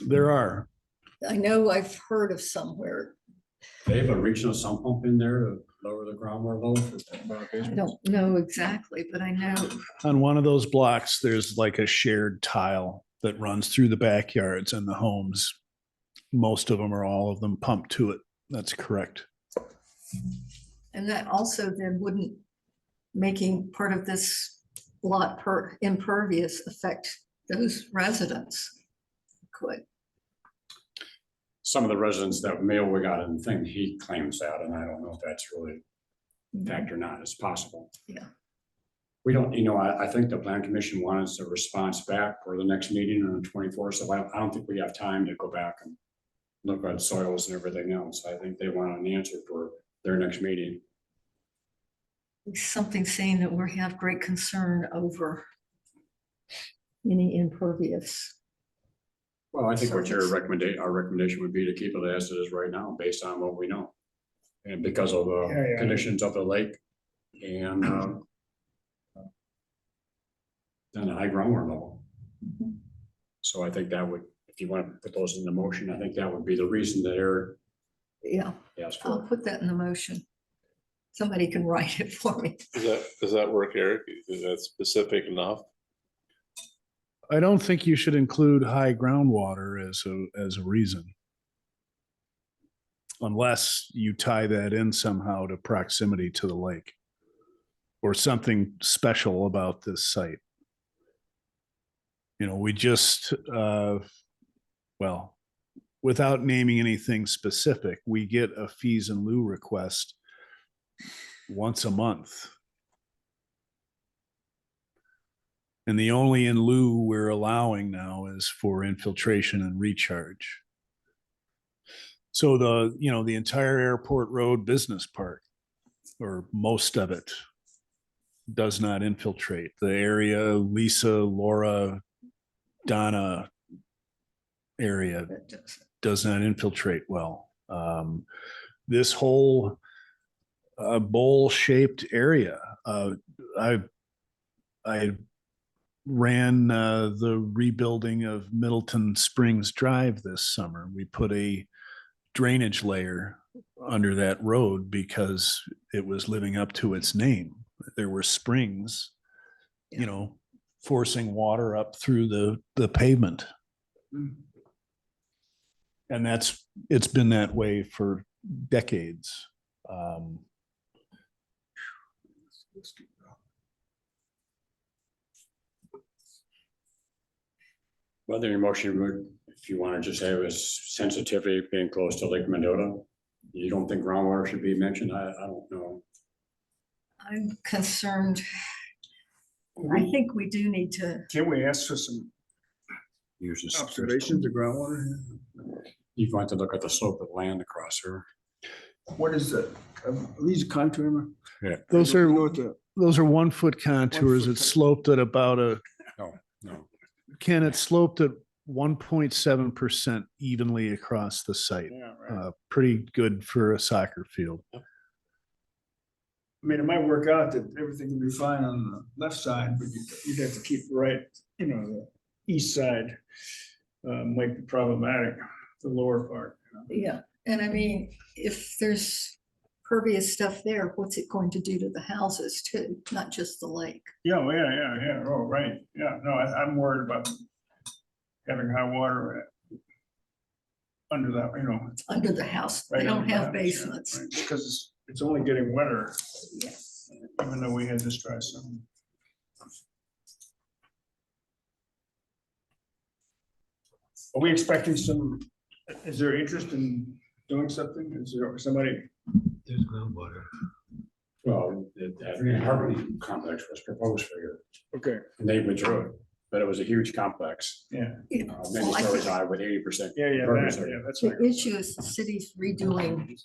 There are, I know I've heard of somewhere They have a regional sump pump in there to lower the groundwater level. I don't know exactly, but I know, On one of those blocks, there's like a shared tile that runs through the backyards and the homes. Most of them or all of them pump to it. That's correct. and that also then wouldn't making part of this lot impervious affect those residents. Could. Some of the residents that mail we got in the thing, he claims that, and I don't know if that's really fact or not. It's possible. Yeah. We don't, you know, I think the plan commission wants a response back for the next meeting on the 24th. So I don't think we have time to go back and look at soils and everything else. I think they want an answer for their next meeting. Something saying that we have great concern over any impervious. Well, I think what So your it's- our recommendation would be to keep it as it is right now, based on what we know. And because of the Yeah, yeah. conditions of the lake and then the high groundwater level. So I think that would, if you want to put those in the motion, I think that would be the reason that Eric Yeah, asked I'll for. put that in the motion. Somebody can write it for me. Does that work, Eric? Is that specific enough? I don't think you should include high groundwater as a reason. Unless you tie that in somehow to proximity to the lake. Or something special about this site. You know, we just, well, without naming anything specific, we get a fees in lieu request once a month. And the only in lieu we're allowing now is for infiltration and recharge. So the entire Airport Road Business Park, or most of it, does not infiltrate. The area, Lisa, Laura, Donna area does not infiltrate well. This whole bowl-shaped area, I ran the rebuilding of Middleton Springs Drive this summer. We put a drainage layer under that road because it was living up to its name. There were springs, you know, forcing water up through the pavement. And it's been that way for decades. Whether your motion would, if you want to just have a sensitivity being close to Lake Mendota, you don't think groundwater should be mentioned? I don't know. I'm concerned. I think we do need to, Can we ask for some Use this. observations of groundwater? You want to look at the slope of land across here. What is that? Are these contour? Yeah. Those You are know what the- 1 foot contours. 1 foot It's sloped at about No. Ken, it's sloped at 1.7% evenly across the site. Yeah, right. Pretty good for a soccer field. I mean, it might work out that everything will be fine on the left side, but you'd have to keep right, you know, the east side might be problematic, the lower part. You know? yeah, and I mean, if there's pervious stuff there, what's it going to do to the houses too, not just the lake? Yeah, well, yeah. Oh, right. Yeah, no, I'm worried about having high water under that, you know. Under the house, they right don't under the have house, yeah, basements. right, because it's only getting wetter, Yeah. even though we had this dry summer. Are we expecting is there interest in doing something? Is there somebody? There's groundwater. Well, the Harvard complex was proposed for here, Okay, and they withdrew it, but it was a huge complex. yeah, Many Well, I stories think high with 80%. that's right. the issue is the city's redoing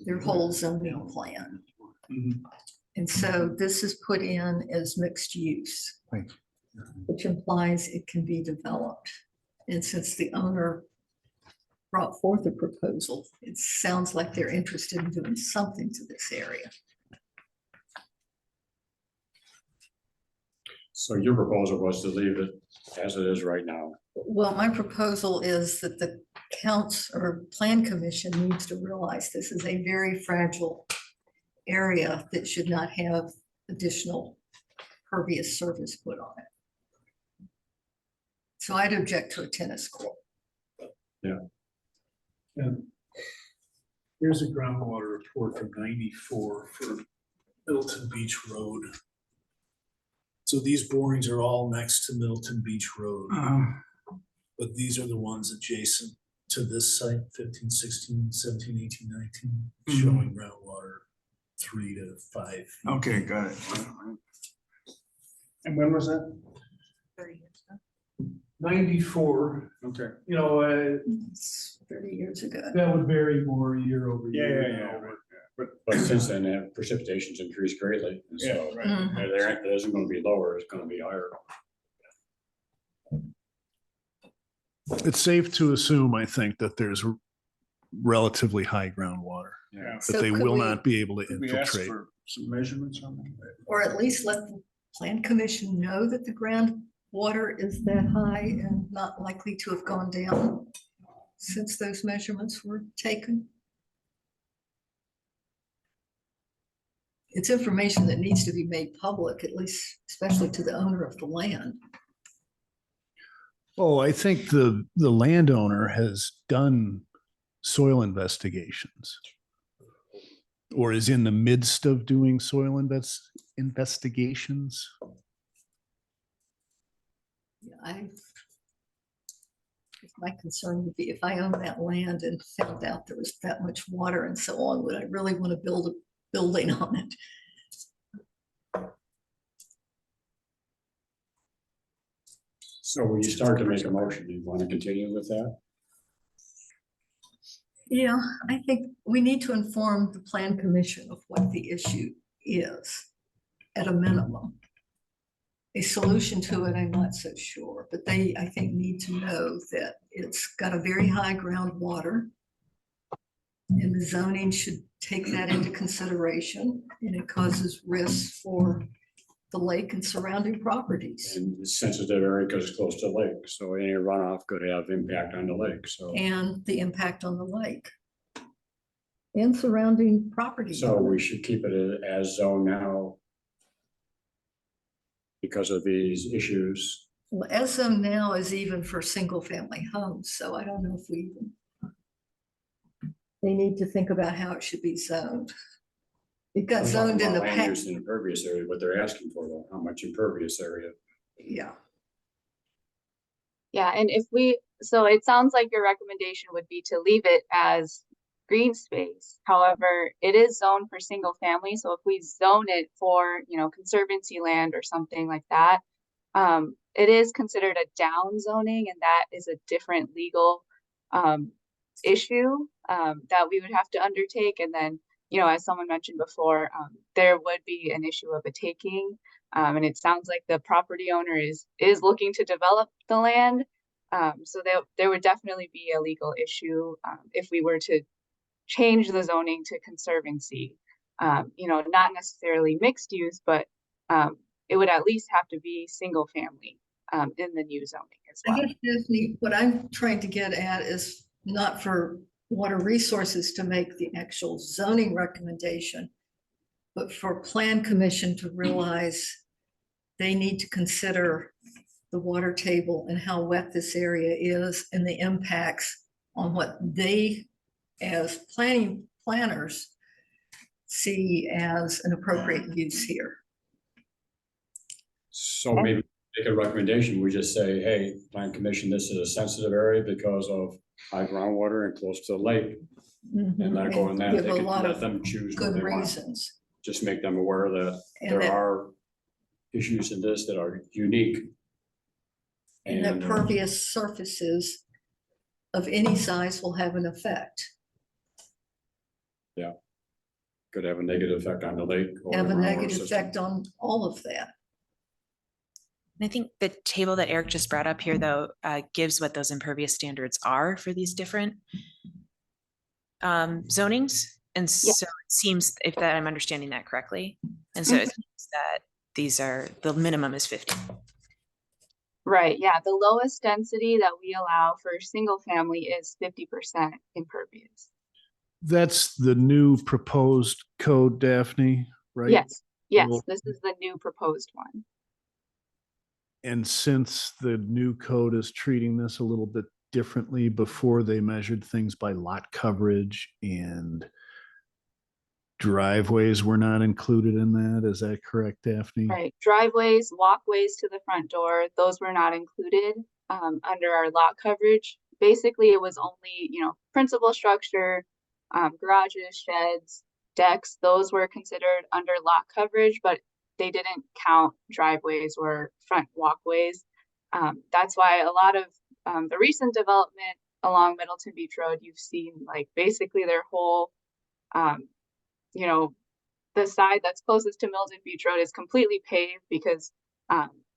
their whole zoning plan. Mhm. And so this is put in as mixed use, Right. which implies it can be developed. And since the owner brought forth a proposal, it sounds like they're interested in doing something to this area. So your proposal was to leave it as it is right now. Well, my proposal is that the Plan Commission needs to realize this is a very fragile area that should not have additional pervious surface put on it. So I'd object to a tennis court. And here's a groundwater report from 94 for Middleton Beach Road. So these borings are all next to Middleton Beach Road. But these are the ones adjacent to this site, 15, 16, 17, 18, 19, showing groundwater 3 to 5 feet. Okay, got it. And when was that? 94, Okay. you know, It's 30 years ago. that would vary more year over Yeah, year. yeah, yeah. But since then, precipitation's increased greatly, and so Yeah, right. Mhm. there isn't gonna be lower, it's gonna be higher. It's safe to assume, I think, that there's relatively high groundwater, Yeah. but So they could will we- not be able to Could we ask infiltrate. for some measurements on that? Or at least let the Plan Commission know that the groundwater is that high and not likely to have gone down since those measurements were taken. It's information that needs to be made public, at least especially to the owner of the land. Oh, I think the landowner has done soil investigations or is in the midst of doing soil investigations. My concern would be if I owned that land and found out there was that much water and so on, would I really want to build a building on it? So when you start to make a motion, do you want to continue with that? Yeah, I think we need to inform the Plan Commission of what the issue is at a minimum. A solution to it, I'm not so sure, but they, I think, need to know that it's got a very high groundwater. And the zoning should take that into consideration, and it causes risks for the lake and surrounding properties And it's sensitive area because it's close to the lake, so any runoff could have impact on the lake, so. and the impact on the lake and surrounding properties. So we should keep it as zone now because of these issues. Well, SO now is even for single-family homes, so I don't know if we even. They need to think about how it should be zoned. It got zoned in the Land past. use in impervious area, what they're asking for though, how much impervious area? Yeah, Yeah, and so it sounds like your recommendation would be to leave it as green space. However, it is zoned for single family, so if we zone it for, conservancy land or something like that, it is considered a down zoning, and that is a different legal issue that we would have to undertake. And then, as someone mentioned before, there would be an issue of a taking. And it sounds like the property owner is looking to develop the land. So there would definitely be a legal issue if we were to change the zoning to conservancy. Not necessarily mixed use, but it would at least have to be single family in the new zoning as I well. guess, Disney, what I'm trying to get at is not for Water Resources to make the actual zoning recommendation, but for Plan Commission to realize they need to consider the water table and how wet this area is and the impacts on what they, as planners, see as an appropriate use here. So maybe make a recommendation, we just say, hey, Plan Commission, this is a sensitive area because of high groundwater and close to the lake. And let it go in that, Give they a can lot let of them choose what good they want. reasons. Just make them aware that And there that- are issues in this that are unique. And that And pervious surfaces of any size will have an effect, could have a negative effect on the lake. or have the a groundwater negative system. effect on all of that. And I think the table that Eric just brought up here, though, gives what those impervious standards are for these different zonings. And Yeah. so it seems, if that I'm understanding that correctly, and so it seems that the minimum is 50. Right, yeah, the lowest density that we allow for single family is 50% impervious. That's the new proposed code, Daphne, right? Yes, yes, Well, this is the new proposed one. and since the new code is treating this a little bit differently, before they measured things by lot coverage and driveways were not included in that. Is that correct, Daphne? Right, driveways, walkways to the front door, those were not included under our lot coverage. Basically, it was only, principal structure, garages, sheds, decks, those were considered under lot coverage, but they didn't count driveways or front walkways. That's why a lot of the recent development along Middleton Beach Road, you've seen like basically their whole, um, you know, the side that's closest to Middleton Beach Road is completely paved because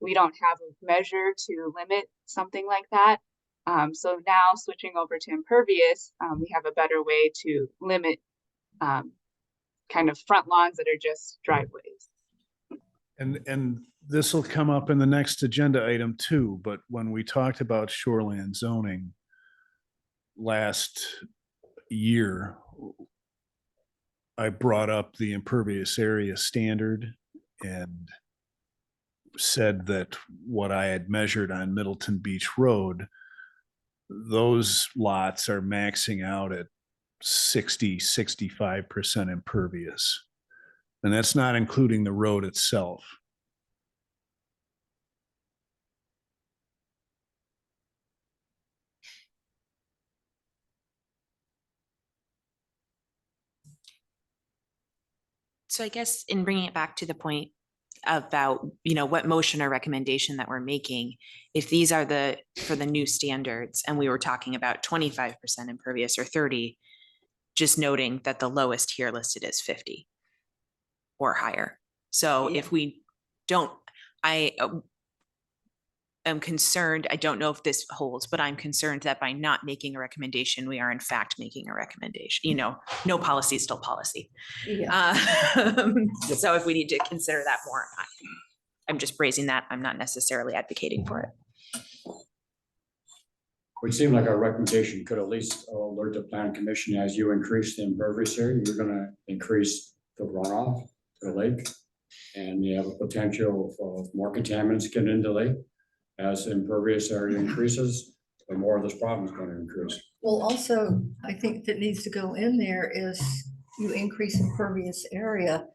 we don't have a measure to limit something like that. So now switching over to impervious, we have a better way to limit kind of front lawns that are just driveways. And this will come up in the next agenda item too, but when we talked about shoreland zoning last year, I brought up the impervious area standard and said that what I had measured on Middleton Beach Road, those lots are maxing out at 65% impervious. And that's not including the road itself. So I guess in bringing it back to the point about, what motion or recommendation that we're making, if these are for the new standards and we were talking about 25% impervious or 30, just noting that the lowest here listed is 50 or higher. So if we don't, I am concerned, I don't know if this holds, but I'm concerned that by not making a recommendation, we are in fact making a recommendation. No policy is still policy. Yeah. So if we need to consider that more, I'm just raising that. I'm not necessarily advocating for it. Would seem like our recommendation could at least alert the plan commission as you increase the impervious area, you're gonna increase the runoff to the lake. And you have a potential of more contaminants getting into the lake. As the impervious area increases, the more of this problem is going to increase. Well, also, I think that needs to go in there is you increase impervious area,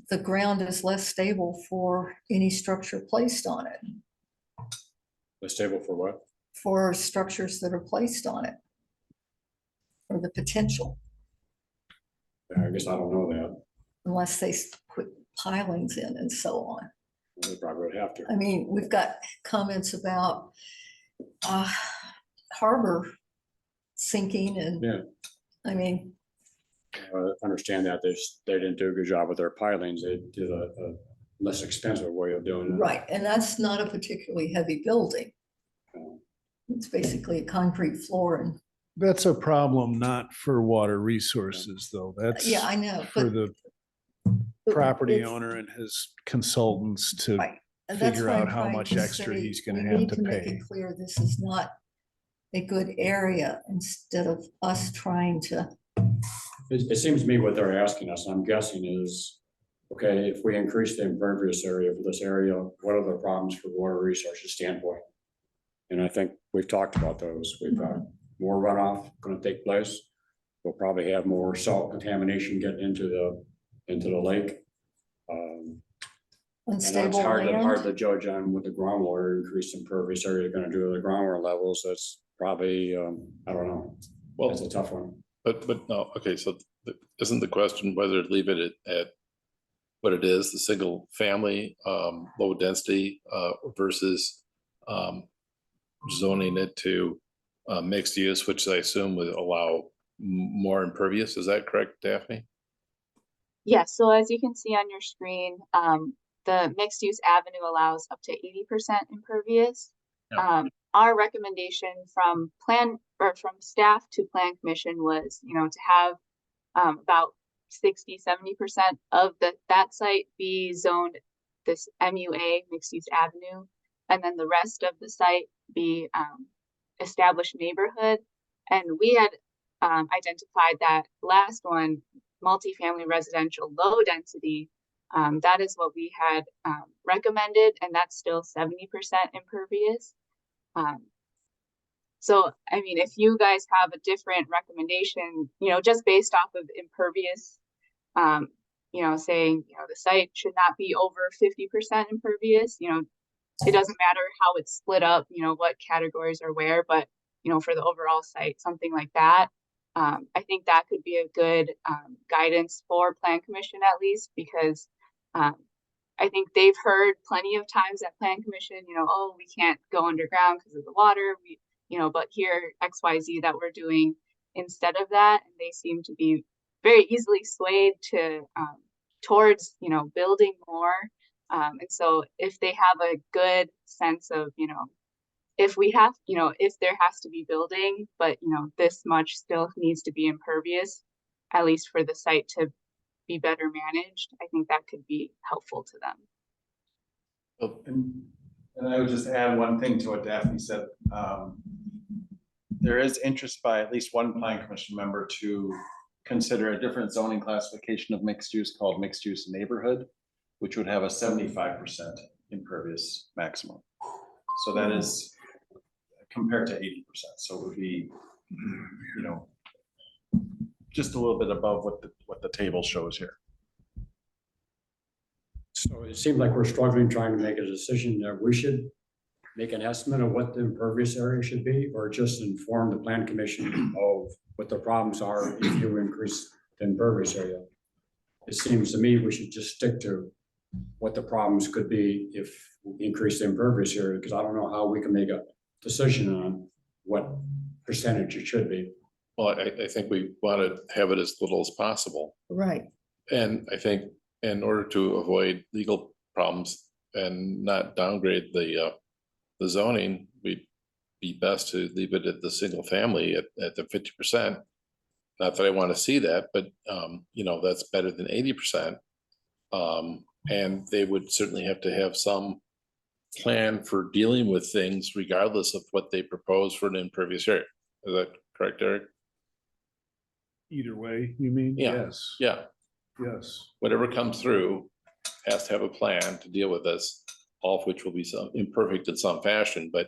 the ground is less stable for any structure placed on it, Less stable for what? for structures that are placed on it, or the potential, I guess I don't know that. unless they put pilings in and so on. They probably would have to. I mean, we've got comments about harbor sinking and, Yeah. I mean, Understand that they didn't do a good job with their pilings. They did a less expensive way of doing it. right, and that's not a particularly heavy building. It's basically a concrete floor and, That's a problem not for water resources, though. That's yeah, I know, for but. the but property it's- owner and his consultants to Right. And that's figure what I'm out how trying much to extra say. he's gonna We have need to make pay. it clear this is not a good area instead of us trying to, It seems to me what they're asking us, I'm guessing is, okay, if we increase the impervious area for this area, what are the problems for water resources standpoint? And I think we've talked about those. We've got more runoff going to take place. We'll probably have more salt contamination getting into the lake. And that's unstable hard land. to judge on what the groundwater increase impervious area is going to do to the groundwater levels. That's probably, I don't know. Well, That's a tough one. but no, okay, so isn't the question whether to leave it at what it is, the single family, low density, versus zoning it to mixed use, which I assume would allow more impervious. Is that correct, Daphne? Yes, so as you can see on your screen, the mixed use avenue allows up to 80% impervious. Our recommendation from staff to plan commission was, to have about 60-70% of that site be zoned this MUA, mixed use avenue. and then the rest of the site be established neighborhood. And we had identified that last one, multifamily residential low density. That is what we had recommended, and that's still 70% impervious. So, I mean, if you guys have a different recommendation, just based off of impervious, saying, the site should not be over 50% impervious, it doesn't matter how it's split up, what categories are where, but, for the overall site, something like that. I think that could be a good guidance for Plan Commission at least, because I think they've heard plenty of times at Plan Commission, oh, we can't go underground because of the water. But here XYZ that we're doing instead of that, and they seem to be very easily swayed to towards building more. And so if they have a good sense of if we have if there has to be building, but this much still needs to be impervious, at least for the site to be better managed, I think that could be helpful to them. And I would just add one thing to what Daphne said. There is interest by at least one Plan Commission member to consider a different zoning classification of mixed use called mixed use neighborhood, which would have a 75% impervious maximum. So that is compared to 80%. So it would be, just a little bit above what the table shows here. So it seems like we're struggling trying to make a decision that we should make an estimate of what the impervious area should be, or just inform the Plan Commission of what the problems are if you increase the impervious area. It seems to me we should just stick to what the problems could be if we increase the impervious area, because I don't know how we can make a decision on what percentage it should be. Well, I think we want to have it as little as possible. Right. And I think in order to avoid legal problems and not downgrade the zoning, we'd be best to leave it at the single family at the 50%. Not that I want to see that, but that's better than 80%. And they would certainly have to have some plan for dealing with things regardless of what they propose for an impervious area. Is that correct, Eric? Either way, you mean? Yeah. Yes. Yeah. Yes. Whatever comes through has to have a plan to deal with this, all of which will be some imperfect in some fashion, but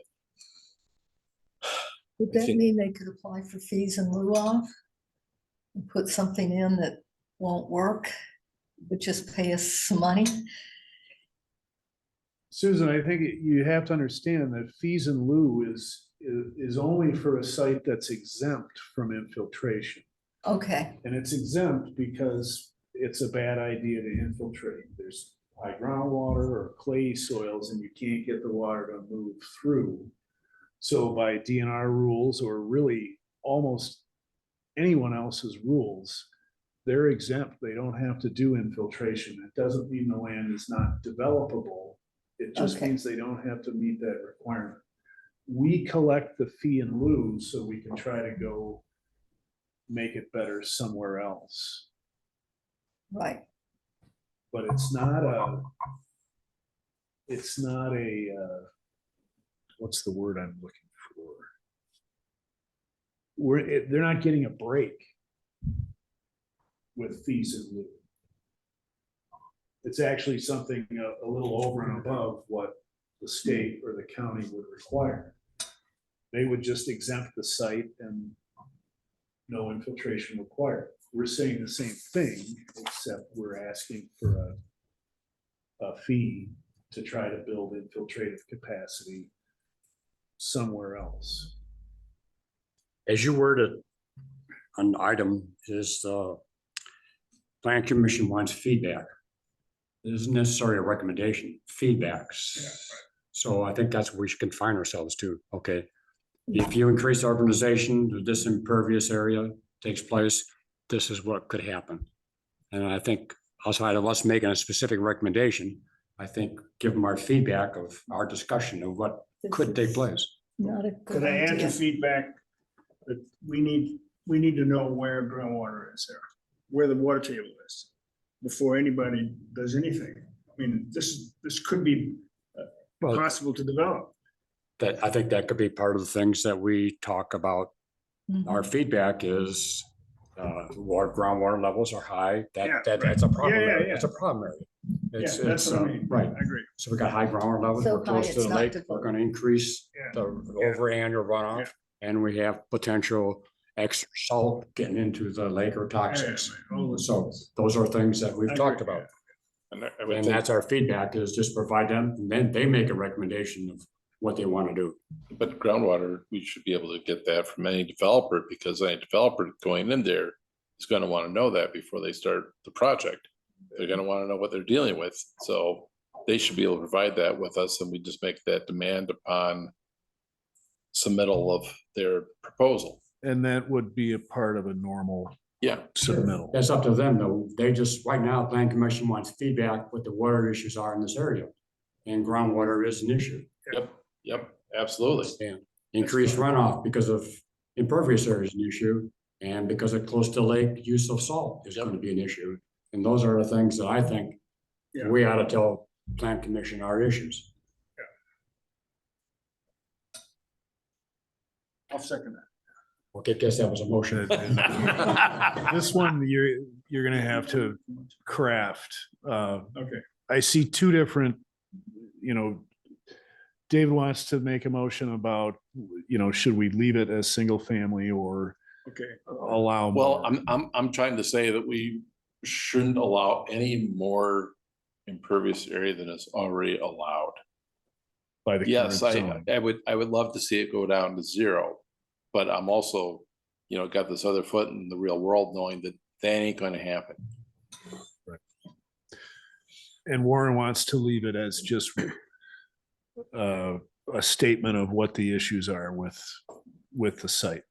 Would that mean they could apply for fees in lieu of? And put something in that won't work, but just pay us some money? Susan, I think you have to understand that fees in lieu is only for a site that's exempt from infiltration. Okay, And it's exempt because it's a bad idea to infiltrate. There's high groundwater or clay soils and you can't get the water to move through. So by DNR rules, or really almost anyone else's rules, they're exempt. They don't have to do infiltration. It doesn't mean the land is not developable. It just Okay. means they don't have to meet that requirement. We collect the fee in lieu so we can try to go make it better somewhere else. right. But it's not a, what's the word I'm looking for? They're not getting a break with fees in lieu. It's actually something a little over and above what the state or the county would require. They would just exempt the site and no infiltration required. We're saying the same thing, except we're asking for a fee to try to build infiltrative capacity somewhere else. As you worded, an item is Plan Commission wants feedback. It isn't necessarily a recommendation, feedbacks. Yeah, right. So I think that's where we should confine ourselves to. Okay, if you increase urbanization, this impervious area takes place, this is what could happen. And I think outside of us making a specific recommendation, I think give them our feedback of our discussion of what could take place. Not a good Could I add idea. to feedback that we need to know where groundwater is there, where the water table is, before anybody does anything. I mean, this could be Well, possible to develop. That, I think that could be part of the things that we talk about. Our feedback is, groundwater levels are high. Yeah, That's a right. problem Yeah, yeah, area. yeah. It's a problem area. Yeah, It's, that's what I mean. right. I agree. So we got high groundwater levels. So We're close high to it's the not lake. We're developed. gonna increase Yeah. the Yeah. over annual runoff. And we have potential extra salt getting into the lake or toxins. Yeah, all this- So those are things that we've I talked agree, about. And I would And think, that's our feedback, is just provide them, and then they make a recommendation of what they want to do. but groundwater, we should be able to get that from any developer, because any developer going in there is gonna wanna know that before they start the project. They're gonna wanna know what they're dealing with, so they should be able to provide that with us, and we just make that demand upon submittal of their proposal. and that would be a part of a normal Yeah, submittal. That's up to them, though. They just, right now, Plan Commission wants feedback what the water issues are in this area. And groundwater is an issue. yep, absolutely. And increased runoff because of impervious area is an issue. And because of close to lake, use of salt is going to be an issue. And those are the things that I think Yeah. we ought to tell Plan Commission our issues. I'll second that. Okay, guess that was a motion. This one, you're gonna have to craft. Okay. I see two different, David wants to make a motion about, should we leave it as single family or Okay. allow Well, more? I'm trying to say that we shouldn't allow any more impervious area than is already allowed. By the current Yes, zoning. I would love to see it go down to zero, but I'm also, got this other foot in the real world, knowing that ain't gonna happen. And Warren wants to leave it as just a statement of what the issues are with the site.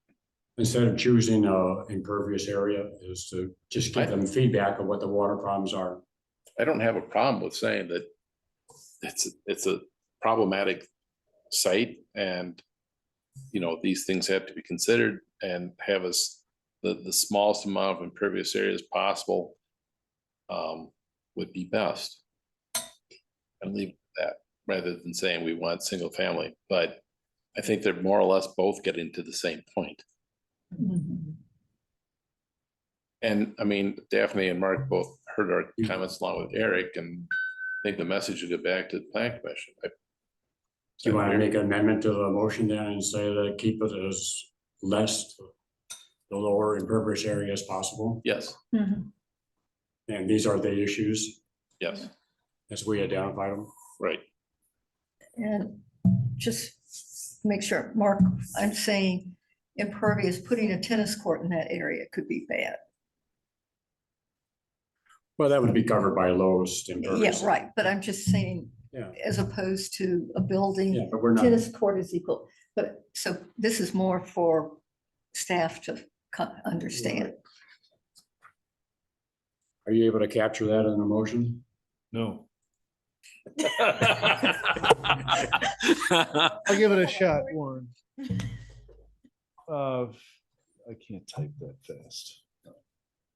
Instead of choosing a impervious area, is to just give them feedback of what the water problems are. I don't have a problem with saying that it's a problematic site, and these things have to be considered, and have us the smallest amount of impervious areas possible would be best. And leave that, rather than saying we want single family, but I think they're more or less both getting to the same point. And I mean, Daphne and Mark both heard our comments along with Eric, and I think the message will get back to the plan commission. Do you want to make an amendment to the motion then and say that keep it as less, the lower impervious area as possible? Yes, And these are the issues yes, as we identify them. right. And just make sure, Mark, I'm saying impervious, putting a tennis court in that area could be bad. Well, that would be covered by Lowe's Yeah, impervious. right, but I'm just saying, Yeah. as opposed to a building, Yeah, but we're not, tennis court is equal. But, so this is more for staff to understand. are you able to capture that in the motion? No. I'll give it a shot, Warren. I can't type that fast.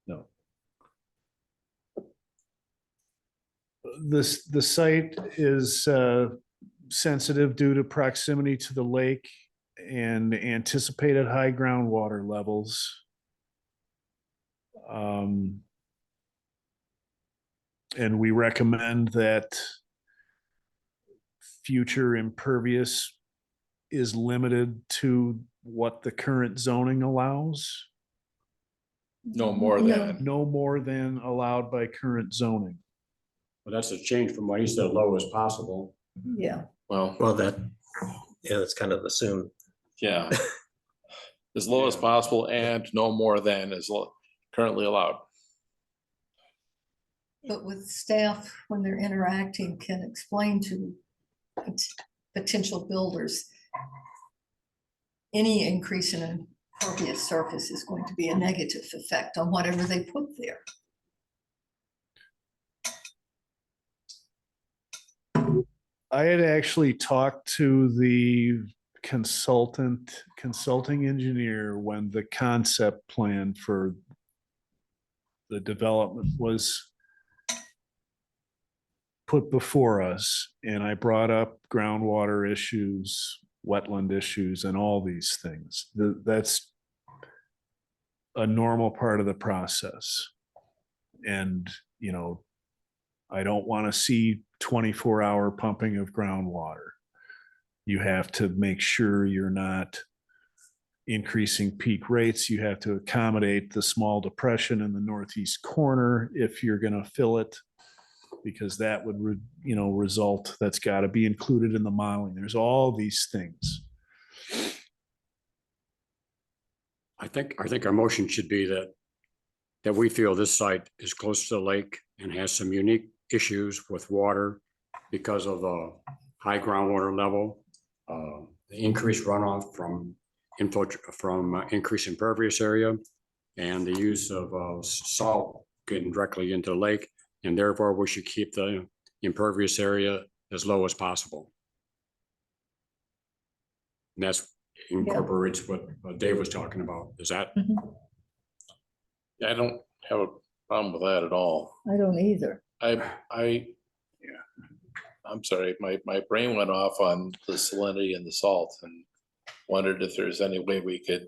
No. The site is sensitive due to proximity to the lake and anticipated high groundwater levels. And we recommend that future impervious is limited to what the current zoning allows, No more No. than, no more than allowed by current zoning. Well, that's a change from what he said, low as possible. Yeah, well, Well, that's kind of assumed. yeah. As low as possible and no more than is currently allowed. but with staff, when they're interacting, can explain to potential builders, any increase in impervious surface is going to be a negative effect on whatever they put there. I had actually talked to the consulting engineer when the concept plan for the development was put before us, and I brought up groundwater issues, wetland issues, and all these things. That's a normal part of the process. And, you know, I don't want to see 24-hour pumping of groundwater. You have to make sure you're not increasing peak rates. You have to accommodate the small depression in the northeast corner if you're going to fill it, because that would, result, that's got to be included in the modeling. There's all these things. I think our motion should be that we feel this site is close to the lake and has some unique issues with water because of the high groundwater level, the increased runoff from increased impervious area, and the use of salt getting directly into the lake, and therefore we should keep the impervious area as low as possible. And that's incorporates what Dave was talking about. Is that? I don't have a problem with that at all. I don't either. I'm sorry, my brain went off on the salinity and the salt and wondered if there's any way we could,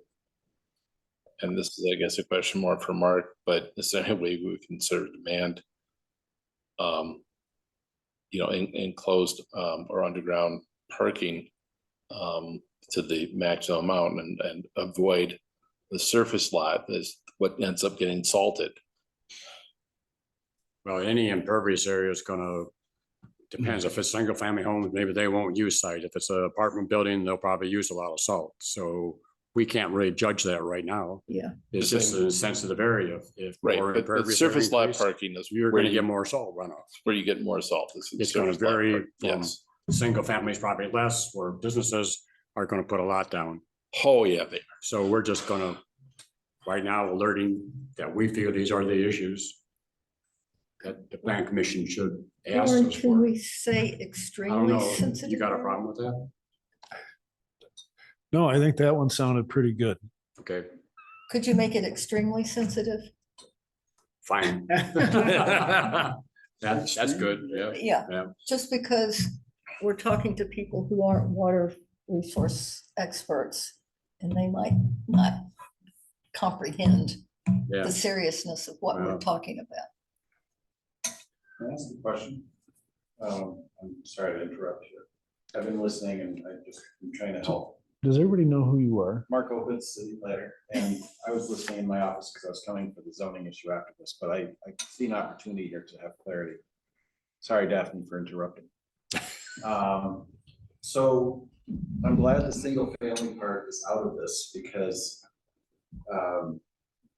and this is, I guess, a question more for Mark, but is there any way we can sort of demand, enclosed or underground parking to the maximum amount and avoid the surface lot is what ends up getting salted. Well, any impervious area is gonna, depends. If it's single family homes, maybe they won't use site. If it's an apartment building, they'll probably use a lot of salt. So we can't really judge that right now. Yeah. It's just a sensitive area. If Right, more but the impervious surface area lot increase, parking is you're where gonna you get more salt runoff. where you get more salt. It's gonna vary from Yes. single families probably less, where businesses are gonna put a lot down. Oh, yeah, they So we're just gonna, right now, alerting that we feel these are the issues that the plan commission should ask Or us can for. we say I don't extremely know, sensitive? you got a area? problem with that? No, I think that one sounded pretty good. Okay, Could you make it extremely sensitive? fine. That's good, yeah. Yeah, Yeah. just because we're talking to people who aren't water resource experts, and they might not comprehend Yeah. the seriousness of what we're Well. talking about. Can I ask a question? I'm sorry to interrupt you. I've been listening and I'm trying to help. Does everybody know who you are? Mark Opitz, city planner, and I was listening in my office because I was coming for the zoning issue after this, but I see an opportunity here to have clarity. Sorry, Daphne, for interrupting. So I'm glad the single family part is out of this because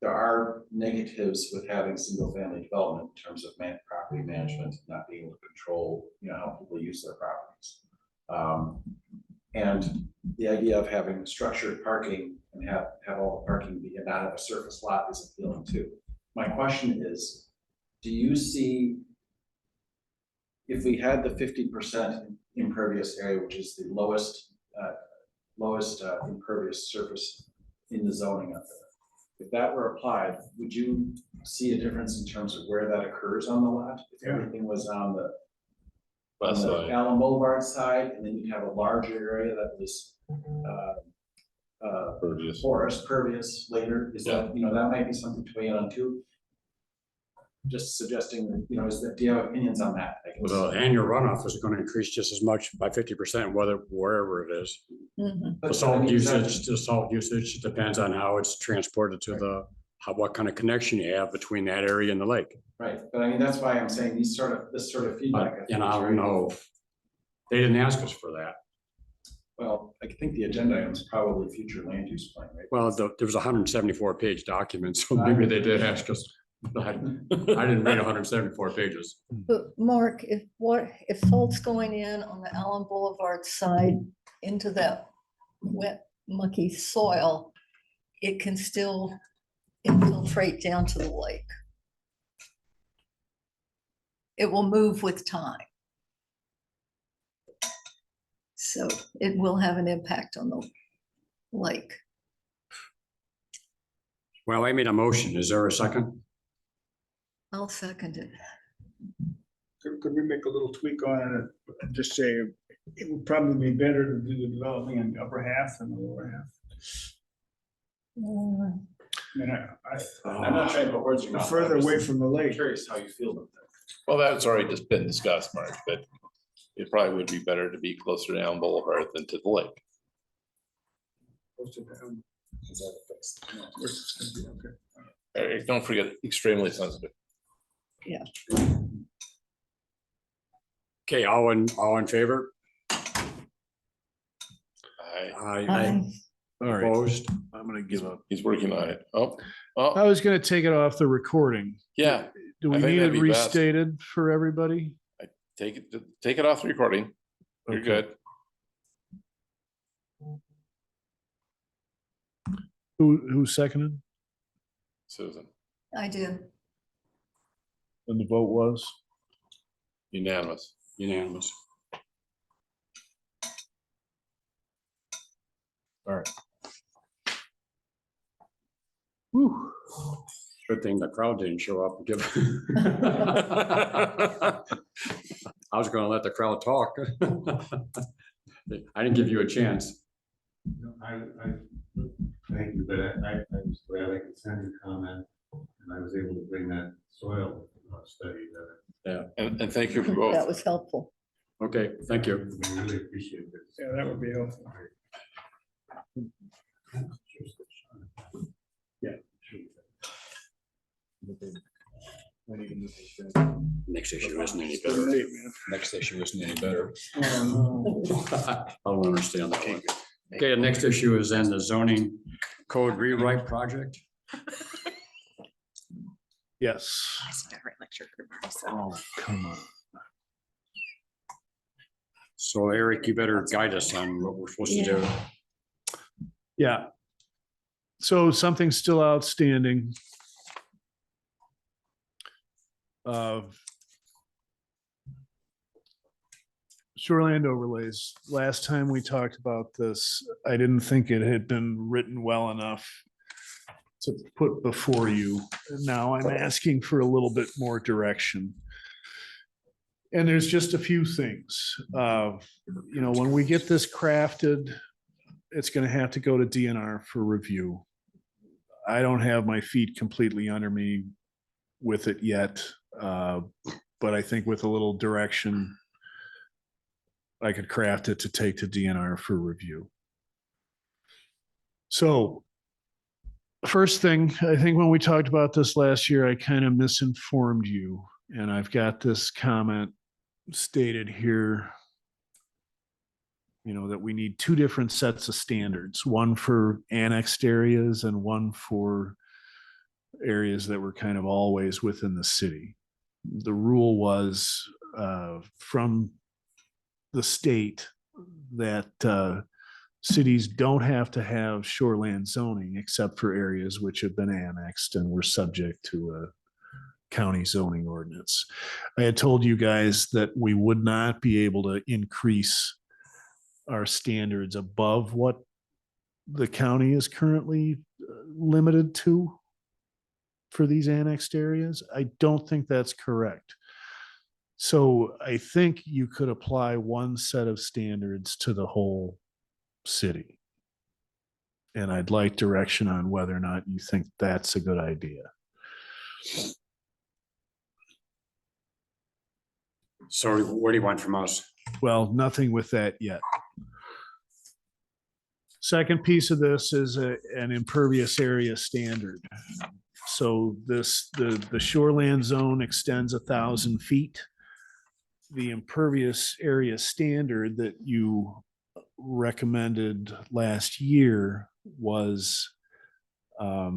there are negatives with having single family development in terms of property management, not being able to control, how people use their properties. And the idea of having structured parking and have all the parking be not have a surface lot is appealing too. My question is, do you see if we had the 50% impervious area, which is the lowest impervious surface in the zoning up there, if that were applied, would you see a difference in terms of where that occurs on the lot? If everything was on the Allen Boulevard side, and then you'd have a larger area that was pervious. forest pervious later, is Yeah. that, that might be something to weigh in on too? Just suggesting that, do you have opinions on that? I guess? Well, the annual runoff is gonna increase just as much by 50%, wherever it is. Mhm. The salt usage depends on how it's transported to what kind of connection you have between that area and the lake. Right, but I mean, that's why I'm saying this sort of feedback. think And is I don't very know, helpful. they didn't ask us for that. Well, I think the agenda item is probably future land use plan, right? Well, there was a 174-page document, so maybe they did ask us. But I didn't read 174 pages. But Mark, if salt's going in on the Allen Boulevard side into that wet, mucky soil, it can still infiltrate down to the lake. It will move with time. So it will have an impact on the lake. Well, I made a motion. Is there a second? I'll second it. could we make a little tweak on it and just say it would probably be better to do the developing in the upper half than the lower half? I mean, I'm not trying to put words in your I'm mouth. further I'm away just from the lake. Curious how you feel about that. Well, that's already just been discussed, Mark, but it probably would be better to be closer to Elm Boulevard than to the lake. Close to the- Where's this gonna be? Okay. Don't forget, extremely sensitive. Okay, all in favor? I, All right, Opposed? I'm gonna give up. he's working on it. Oh, I was gonna take it off the recording. yeah, Do I we think need it that'd be best. restated for everybody? take it off the recording. You're Okay. good. Who seconded? Susan, I do. And the vote was? unanimous. Unanimous. All right. Whew. Good thing the crowd didn't show up and give. I was gonna let the crowd talk. I didn't give you a chance. Thank you, but I was glad I could send a comment, and I was able to bring that soil study that And thank you for both. That was helpful. Okay, thank you. I really appreciate it. Yeah, that would be helpful. Yeah. Next issue isn't any better. Late, man. Next issue isn't any better. Oh, I don't understand that one. Okay, the next issue is then the zoning code rewrite project. Yes. That's a different lecture group, so. Oh, come on. So Eric, you better guide us on what we're supposed to do. Yeah. So something's still outstanding. Shoreland overlays. Last time we talked about this, I didn't think it had been written well enough to put before you. Now I'm asking for a little bit more direction. And there's just a few things. When we get this crafted, it's going to have to go to DNR for review. I don't have my feet completely under me with it yet, but I think with a little direction, I could craft it to take to DNR for review. So first thing, I think when we talked about this last year, I kind of misinformed you, and I've got this comment stated here, that we need two different sets of standards, one for annexed areas and one for areas that were kind of always within the city. The rule was from the state that cities don't have to have shoreland zoning except for areas which have been annexed and were subject to a county zoning ordinance. I had told you guys that we would not be able to increase our standards above what the county is currently limited to for these annexed areas. I don't think that's correct. So I think you could apply one set of standards to the whole city. And I'd like direction on whether or not you think that's a good idea. So what do you want from us? Well, nothing with that yet. Second piece of this is an impervious area standard. So the shoreland zone extends 1,000 feet. The impervious area standard that you recommended last year was a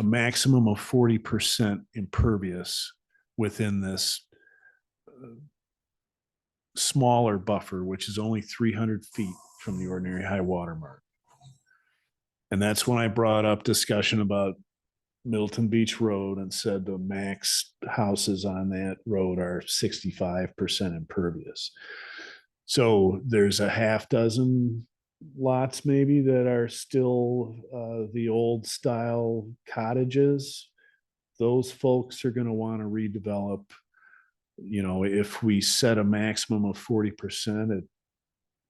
maximum of 40% impervious within this smaller buffer, which is only 300 feet from the ordinary high water mark. And that's when I brought up discussion about Middleton Beach Road and said the max houses on that road are 65% impervious. So there's a half dozen lots maybe that are still the old style cottages. Those folks are going to want to redevelop You know, if we set a maximum of 40%, it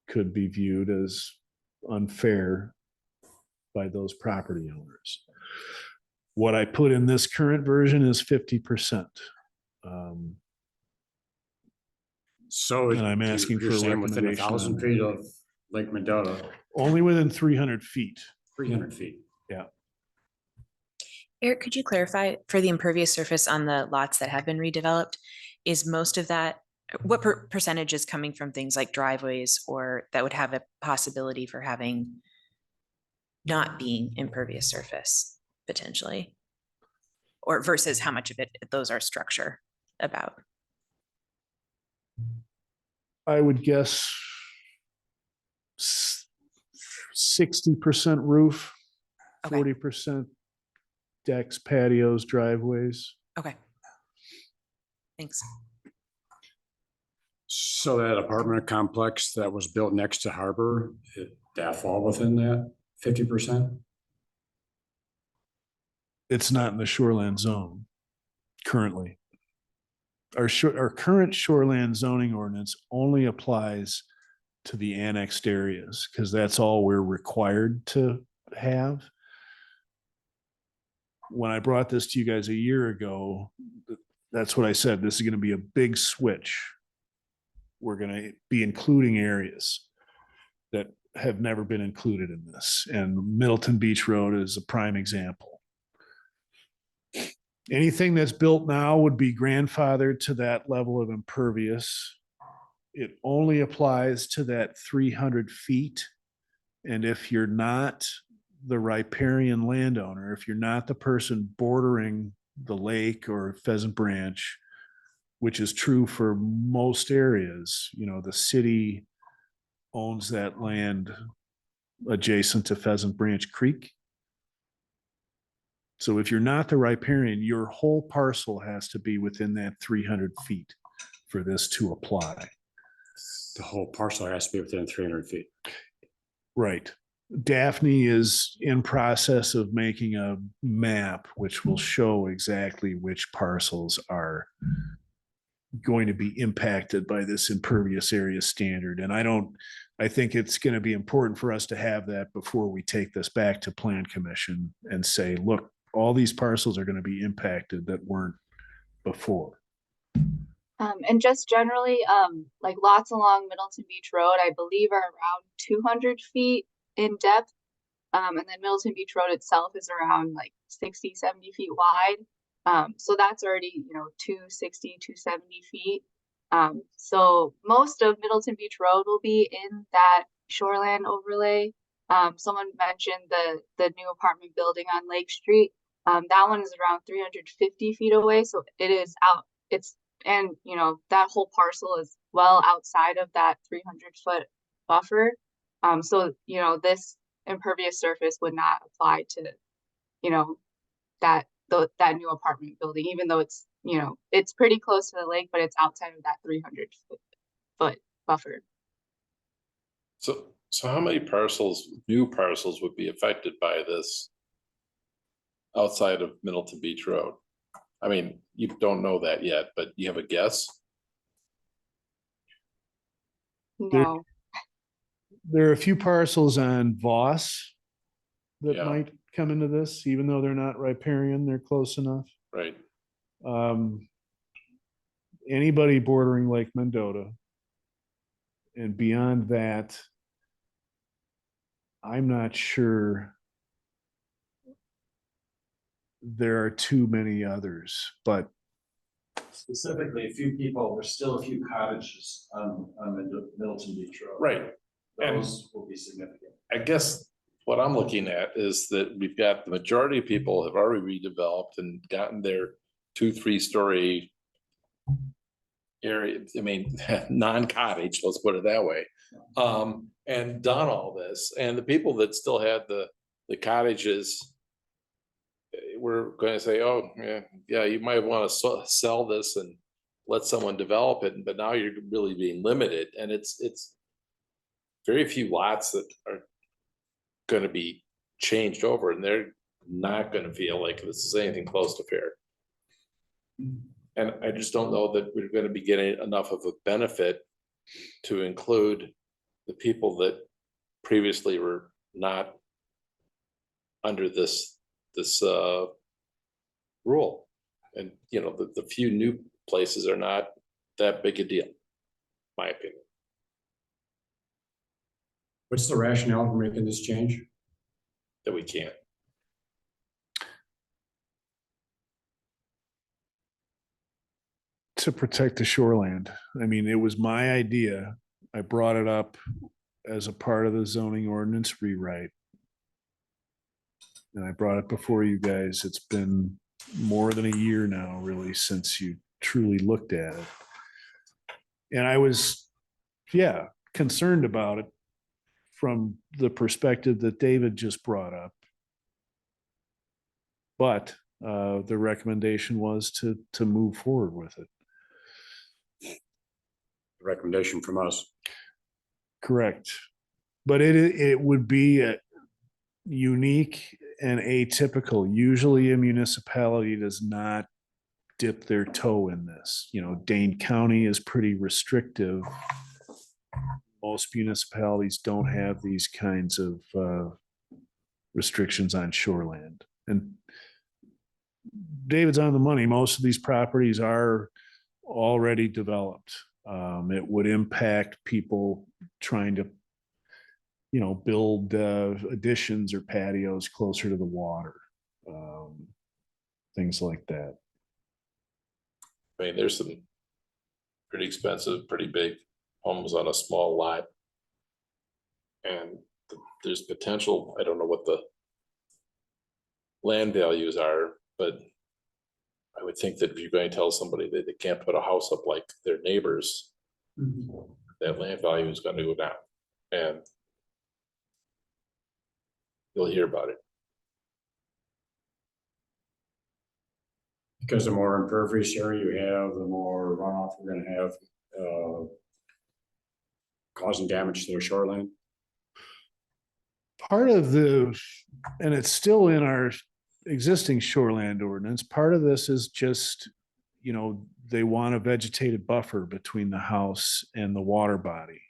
could be viewed as unfair by those property owners. What I put in this current version is 50%. So And I'm asking you're for a saying within recommendation on 1,000 that. feet of Lake Mendota, Only within 300 feet. 300 feet. Yeah. Eric, could you clarify for the impervious surface on the lots that have been redeveloped, is most of that, what percentage is coming from things like driveways or that would have a possibility for having not being impervious surface potentially? Or versus how much of it those are structure about? I would guess 60% roof, Okay. 40% decks, patios, driveways. Okay. Thanks. So that apartment complex that was built next to Harbor, that fall within that 50%? It's not in the shoreland zone currently. Our current shoreland zoning ordinance only applies to the annexed areas because that's all we're required to have. When I brought this to you guys a year ago, that's what I said. This is going to be a big switch. We're going to be including areas that have never been included in this. And Middleton Beach Road is a prime example. Anything that's built now would be grandfathered to that level of impervious. It only applies to that 300 feet. And if you're not the riparian landowner, if you're not the person bordering the lake or Pheasant Branch, which is true for most areas, you know, the city owns that land adjacent to Pheasant Branch Creek. So if you're not the riparian, your whole parcel has to be within that 300 feet for this to apply. The whole parcel has to be within 300 feet. Right. Daphne is in process of making a map which will show exactly which parcels are going to be impacted by this impervious area standard. And I think it's going to be important for us to have that before we take this back to Plan Commission and say, look, all these parcels are going to be impacted that weren't before. And just generally, like lots along Middleton Beach Road, I believe are around 200 feet in depth. And then Middleton Beach Road itself is around like 60, 70 feet wide. So that's already, 260, 270 feet. So most of Middleton Beach Road will be in that shoreland overlay. Someone mentioned the new apartment building on Lake Street. That one is around 350 feet away. So it is out, and that whole parcel is well outside of that 300-foot buffer. So this impervious surface would not apply to that new apartment building, even though it's it's pretty close to the lake, but it's outside of that 300-foot buffer. So how many new parcels would be affected by this outside of Middleton Beach Road? I mean, you don't know that yet, but you have a guess? No. There are a few parcels on Voss that Yeah. might come into this, even though they're not riparian, they're close enough. Right. Anybody bordering Lake Mendota. And beyond that, I'm not sure there are too many others, but Specifically, a few people, there's still a few cottages on the Middleton Beach Road. Right. And Those will be significant. I guess what I'm looking at is that we've got the majority of people have already redeveloped and gotten their 2-3 story area. I mean, non-cottage, let's put it that way. And done all this. And the people that still had the cottages, we're going to say, oh, yeah, you might want to sell this and let someone develop it. But now you're really being limited. And it's very few lots that are going to be changed over, and they're not going to feel like this is anything close to fair. And I just don't know that we're gonna be getting enough of a benefit to include the people that previously were not under this rule. And, you know, the few new places are not that big a deal, my opinion. What's the rationale for making this change? That we can't. To protect the shoreland. I mean, it was my idea. I brought it up as a part of the zoning ordinance rewrite. And I brought it before you guys. It's been more than a year now, really, since you truly looked at it. And I was, concerned about it from the perspective that David just brought up. But the recommendation was to move forward with it. Recommendation from us. Correct. But it would be unique and atypical. Usually a municipality does not dip their toe in this. You know, Dane County is pretty restrictive. Most municipalities don't have these kinds of restrictions on shoreland. And David's on the money. Most of these properties are already developed. It would impact people trying to, you know, build additions or patios closer to the water, things like that. I mean, there's some pretty expensive, pretty big homes on a small lot. And there's potential, I don't know what the land values are, but I would think that if you're going to tell somebody that they can't put a house up like their neighbors, that land value is going to go down, and you'll hear about it. Because the more impervious area you have, the more runoff you're gonna have, causing damage to the shoreline. Part of and it's still in our existing shoreland ordinance, part of this is just, you know, they want a vegetated buffer between the house and the water body.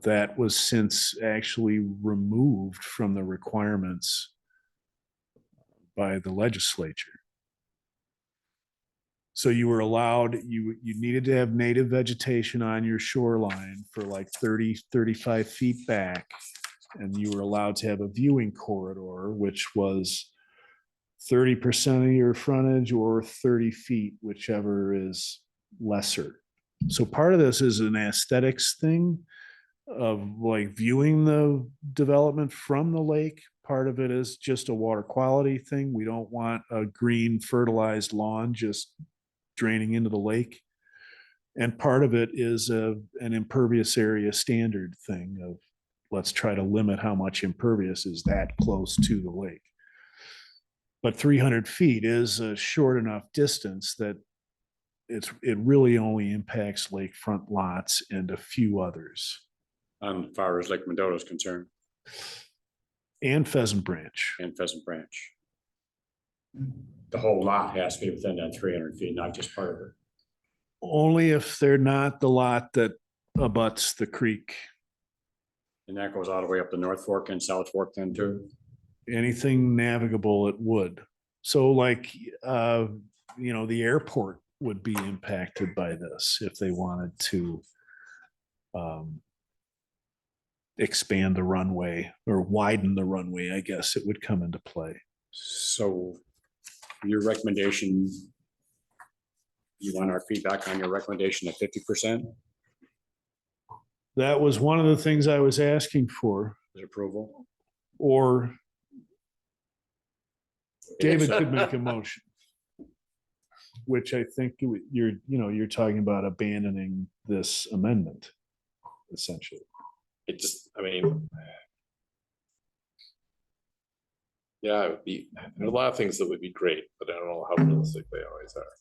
That was since actually removed from the requirements by the legislature. So you were allowed, you needed to have native vegetation on your shoreline for like 30, 35 feet back. And you were allowed to have a viewing corridor, which was 30% of your frontage or 30 feet, whichever is lesser. So part of this is an aesthetics thing of like viewing the development from the lake. Part of it is just a water quality thing. We don't want a green fertilized lawn just draining into the lake. And part of it is an impervious area standard thing of let's try to limit how much impervious is that close to the lake. But 300 feet is a short enough distance that it really only impacts lakefront lots and a few others. As far as Lake Mendota is concerned. And Pheasant Branch. And Pheasant Branch. The whole lot has to be within that 300 feet, not just part of it. Only if they're not the lot that abuts the creek. And that goes all the way up the North Fork and South Fork then too? Anything navigable, it would. So like, you know, the airport would be impacted by this if they wanted to expand the runway or widen the runway, I guess it would come into play. So your recommendation, you want our feedback on your recommendation at 50%? That was one of the things I was asking for. Approval? Or David could make a motion, which I think you're talking about abandoning this amendment, essentially. It just, I mean, yeah, it would be, there are a lot of things that would be great, but I don't know how realistic they always are.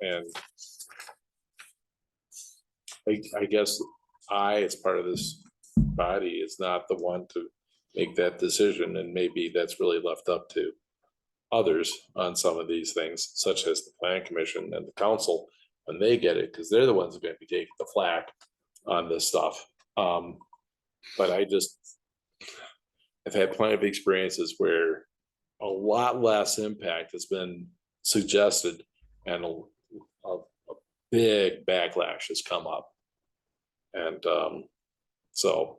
And I guess as part of this body, is not the one to make that decision, and maybe that's really left up to others on some of these things, such as the plan commission and the council, when they get it, because they're the ones who are gonna be taking the flack on this stuff. But I've had plenty of experiences where a lot less impact has been suggested and a big backlash has come up. And so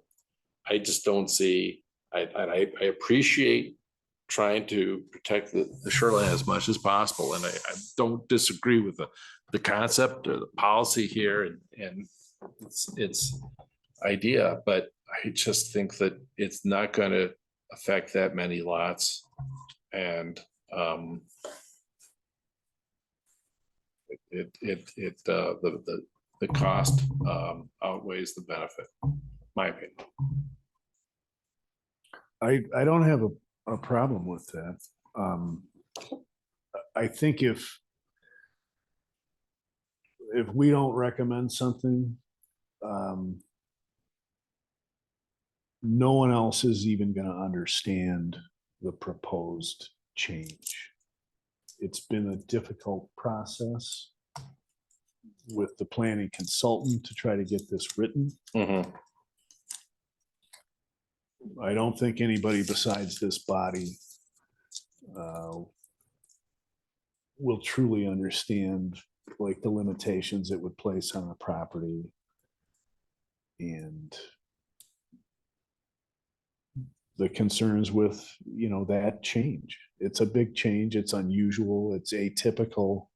I just don't see, I appreciate trying to protect the shoreline as much as possible. And I don't disagree with the concept or the policy here and its idea, but I just think that it's not going to affect that many lots. And the cost outweighs the benefit, my opinion. I don't have a problem with that. I think if we don't recommend something, no one else is even going to understand the proposed change. It's been a difficult process with the planning consultant to try to get this written. I don't think anybody besides this body will truly understand like the limitations it would place on a property and the concerns with, you know, that change. It's a big change. It's unusual. It's atypical.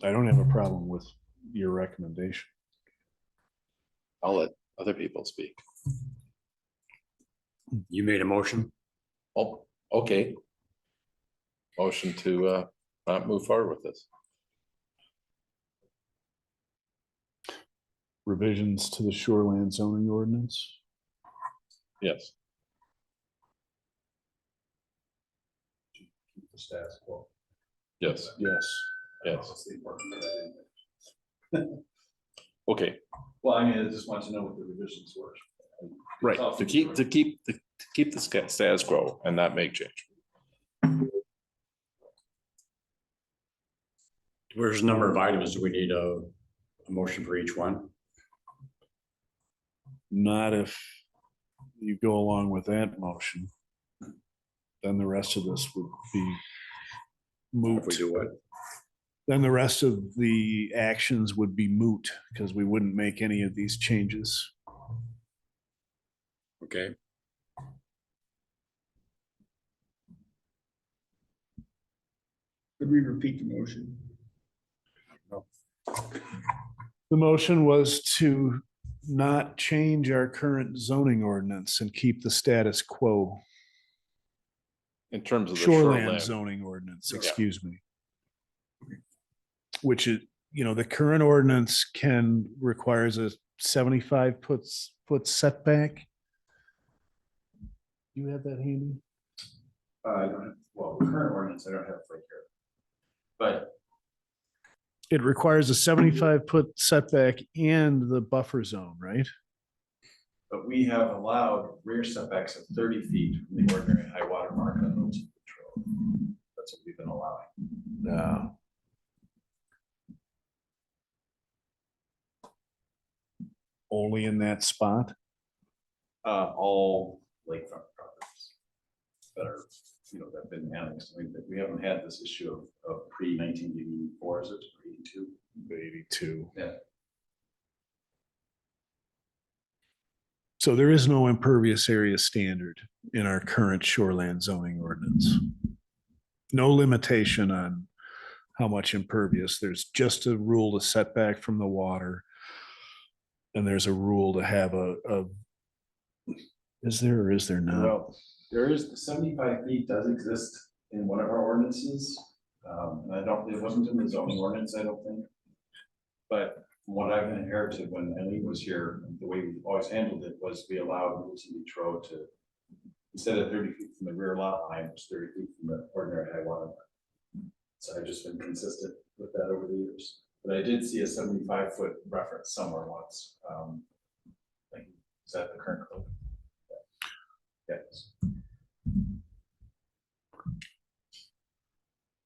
I don't have a problem with your recommendation. I'll let other people speak. You made a motion? Oh, okay. Motion to not move forward with this. Revisions to the shoreland zoning ordinance. Yes. Keep the status quo. Yes. Yes. Yes. That's the important part. Okay. Well, I mean, I just want to know what the revisions were. Right. To keep the status quo and not make change. Where's the number of items? Do we need a motion for each one? Not if you go along with that motion. Then the rest of this would be moot. If we do what? Then the rest of the actions would be moot because we wouldn't make any of these changes. Okay. Could we repeat the motion? The motion was to not change our current zoning ordinance and keep the status quo. In terms of the Shoreland zoning ordinance, Yeah. excuse me. Which is, you know, the current ordinance requires a 75-foot setback. You have that handy? I don't have, well, the current ordinance, I don't have it right here. But It requires a 75-foot setback and the buffer zone, right? we have allowed rear setbacks of 30 feet from the ordinary high water mark on those patrol. That's what we've been allowing. No. Only in that spot? All lakefront properties that are, you know, that have been annexed. I mean, we haven't had this issue of pre-1984, is it, or 82? 82. Yeah. So there is no impervious area standard in our current shoreland zoning ordinance. No limitation on how much impervious. There's just a rule to set back from the water. And there's a rule to have is there or is there not? Well, there is, 75 feet does exist in one of our ordinances. And it wasn't in the zoning ordinance, I don't think. But from what I've inherited when Eileen was here, the way we always handled it was we allowed Middleton Beach to, instead of 30 feet from the rear lot line, it was 30 feet from the ordinary high water line. So I've just been consistent with that over the years. But I did see a 75-foot reference somewhere once. Is that the current code? Yes.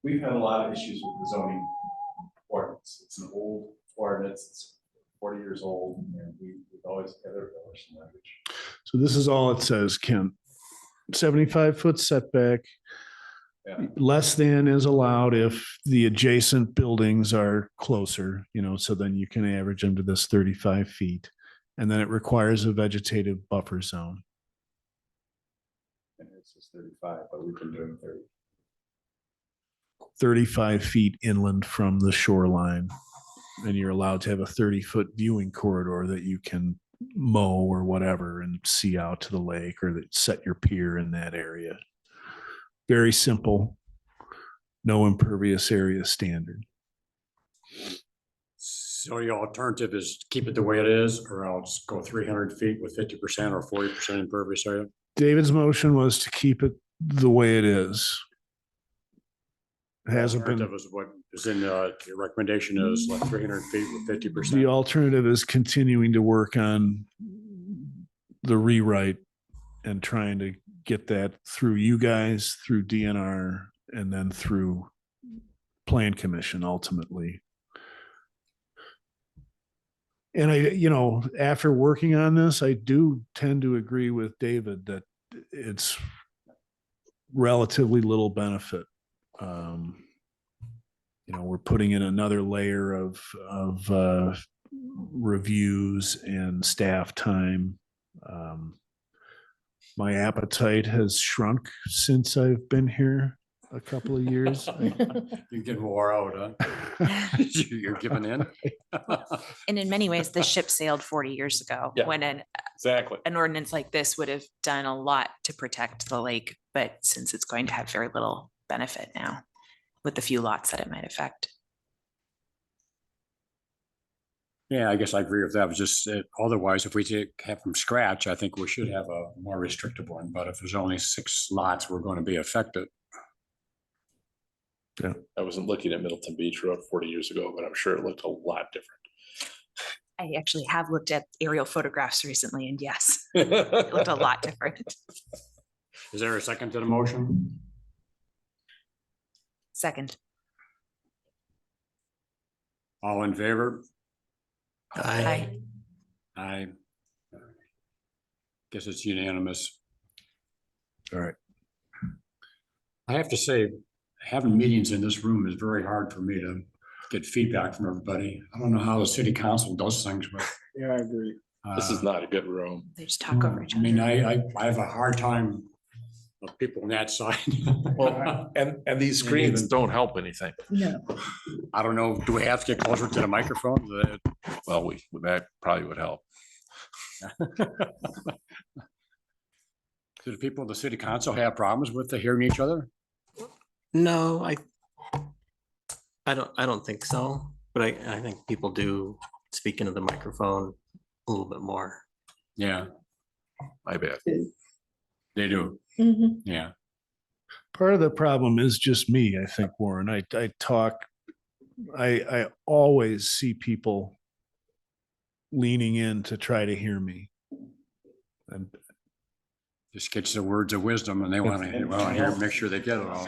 We've had a lot of issues with the zoning ordinance. It's an old ordinance. It's 40 years old, and we've always had some language. So this is all it says, Ken. 75-foot setback. Yeah. Less than is allowed if the adjacent buildings are closer, so then you can average them to this 35 feet. And then it requires a vegetative buffer zone. And it's just 35, but we've been doing 30. 35 feet inland from the shoreline. And you're allowed to have a 30-foot viewing corridor that you can mow or whatever and see out to the lake, or that set your pier in that area. Very simple, no impervious area standard. So your alternative is keep it the way it is, or else go 300 feet with 50% or 40% impervious area? David's motion was to keep it the way it is. It hasn't been. Alternative is what is in your recommendation is like 300 feet with 50%. The alternative is continuing to work on the rewrite and trying to get that through you guys, through DNR, and then through Plan Commission ultimately. And after working on this, I do tend to agree with David that it's relatively little benefit. We're putting in another layer of reviews and staff time. My appetite has shrunk since I've been here a couple of years. You're getting wore out, huh? You're giving in. And in many ways, the ship sailed 40 years ago Yeah. when Exactly. an ordinance like this would have done a lot to protect the lake. But since it's going to have very little benefit now with the few lots that it might affect. Yeah, I guess I agree with that. It was just otherwise, if we have from scratch, I think we should have a more restrictive one. But if there's only 6 lots, we're going to be affected. Yeah. I wasn't looking at Middleton Beach Road 40 years ago, but I'm sure it looked a lot different. I actually have looked at aerial photographs recently, and yes, it looked a lot different. Is there a second to the motion? Second. All in favor? Aye. Aye. Guess it's unanimous. All right. I have to say, having meetings in this room is very hard for me to get feedback from everybody. I don't know how the city council does things, but. Yeah, I agree. This is not a good room. They just talk over each I mean, other. I have a hard time of people on that side. Well, and these screens don't help anything. No. I don't know, do we have to get closer to the microphone? Well, that probably would help. Do the people of the city council have problems with hearing each other? No, I don't think so, but I think people do speak into the microphone a little bit more. Yeah, I bet. they do. Mhm. Yeah. Part of the problem is just me, I think, Warren. I always see people leaning in to try to hear me. And Just gets the words of wisdom and they want to hear, make sure they get it all.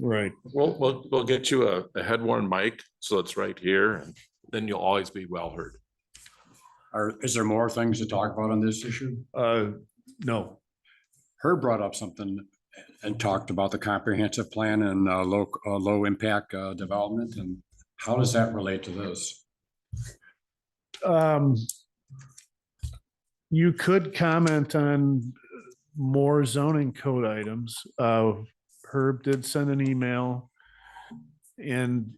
right. We'll get you a head worn mic, so it's right here, and then you'll always be well heard. Is there more things to talk about on this issue? No. Herb brought up something and talked about the comprehensive plan and low impact development. And how does that relate to this? You could comment on more zoning code items. Herb did send an email, and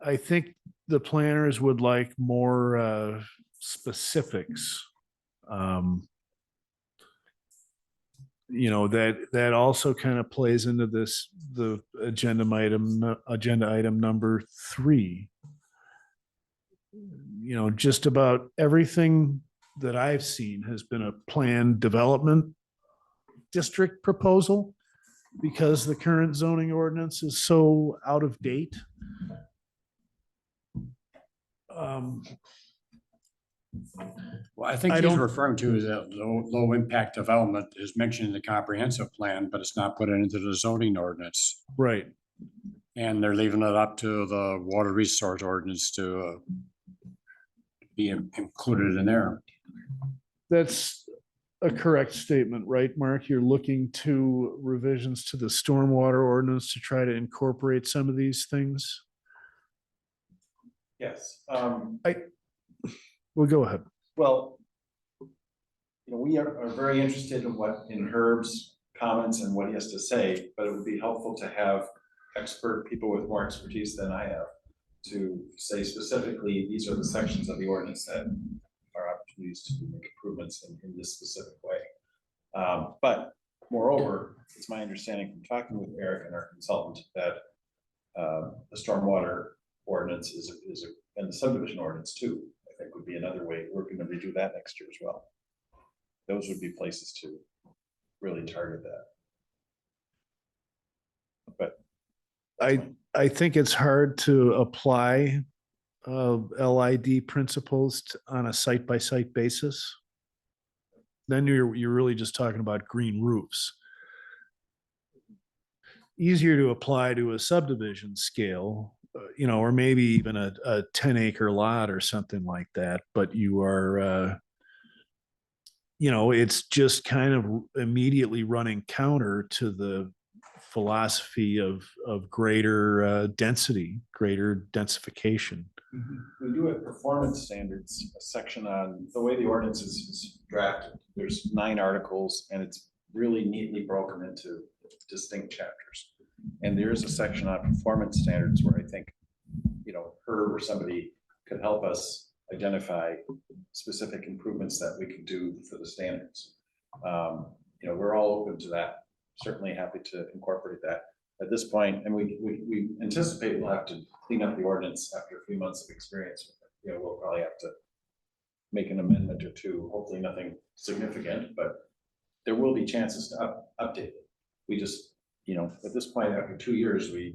I think the planners would like more specifics. That also kind of plays into the agenda item number 3. Just about everything that I've seen has been a planned development district proposal, because the current zoning ordinance is so out of date. Well, I think I he's don't- referring to is that low impact development is mentioned in the comprehensive plan, but it's not put into the zoning ordinance. Right. And they're leaving it up to the water resource ordinance to be included in there. That's a correct statement, right, Mark? You're looking to revisions to the stormwater ordinance to try to incorporate some of these things? Yes. Well, go ahead. Well, we are very interested in Herb's comments and what he has to say, but it would be helpful to have expert people with more expertise than I have to say specifically, these are the sections of the ordinance that are opportunities to make improvements in this specific way. But moreover, it's my understanding from talking with Eric and our consultant that the stormwater ordinance and the subdivision ordinance too, I think would be another way. We're going to redo that next year as well. Those would be places to really target that. But I think it's hard to apply LID principles on a site-by-site basis. Then you're really just talking about green roofs. Easier to apply to a subdivision scale, or maybe even a 10-acre lot or something like that. But you are, it's just kind of immediately running counter to the philosophy of greater density, greater densification. we do have performance standards, a section on the way the ordinance is drafted. There's 9 articles and it's really neatly broken into distinct chapters. And there is a section on performance standards where I think, Herb or somebody could help us identify specific improvements that we could do for the standards. We're all open to that. Certainly happy to incorporate that at this point. And we anticipate we'll have to clean up the ordinance after a few months of experience. We'll probably have to make an amendment or two, hopefully nothing significant, but there will be chances to update it. We just, at this point, after 2 years, we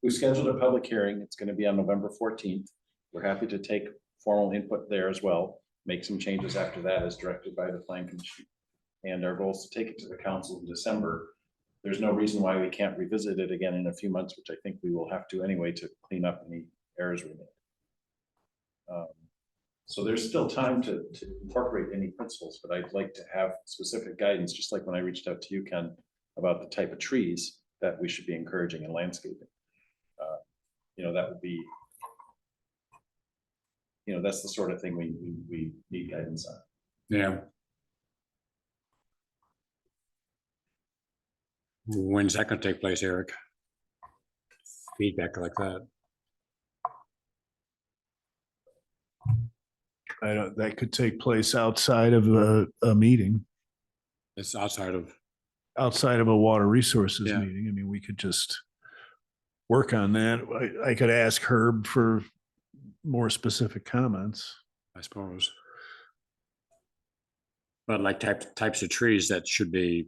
scheduled a public hearing. It's going to be on November 14th. We're happy to take formal input there as well, make some changes after that as directed by the Plan Commission. And our goal is to take it to the council in December. There's no reason why we can't revisit it again in a few months, which I think we will have to anyway to clean up any errors we made. So there's still time to incorporate any principles, but I'd like to have specific guidance, just like when I reached out to you, Ken, about the type of trees that we should be encouraging in landscaping. That would be, that's the sort of thing we need guidance on. Yeah. When's that going to take place, Eric? Feedback like that. That could take place outside of a meeting, It's outside of. a water resources Yeah. meeting. I mean, we could just work on that. I could ask Herb for more specific comments. I suppose. But like types of trees that should be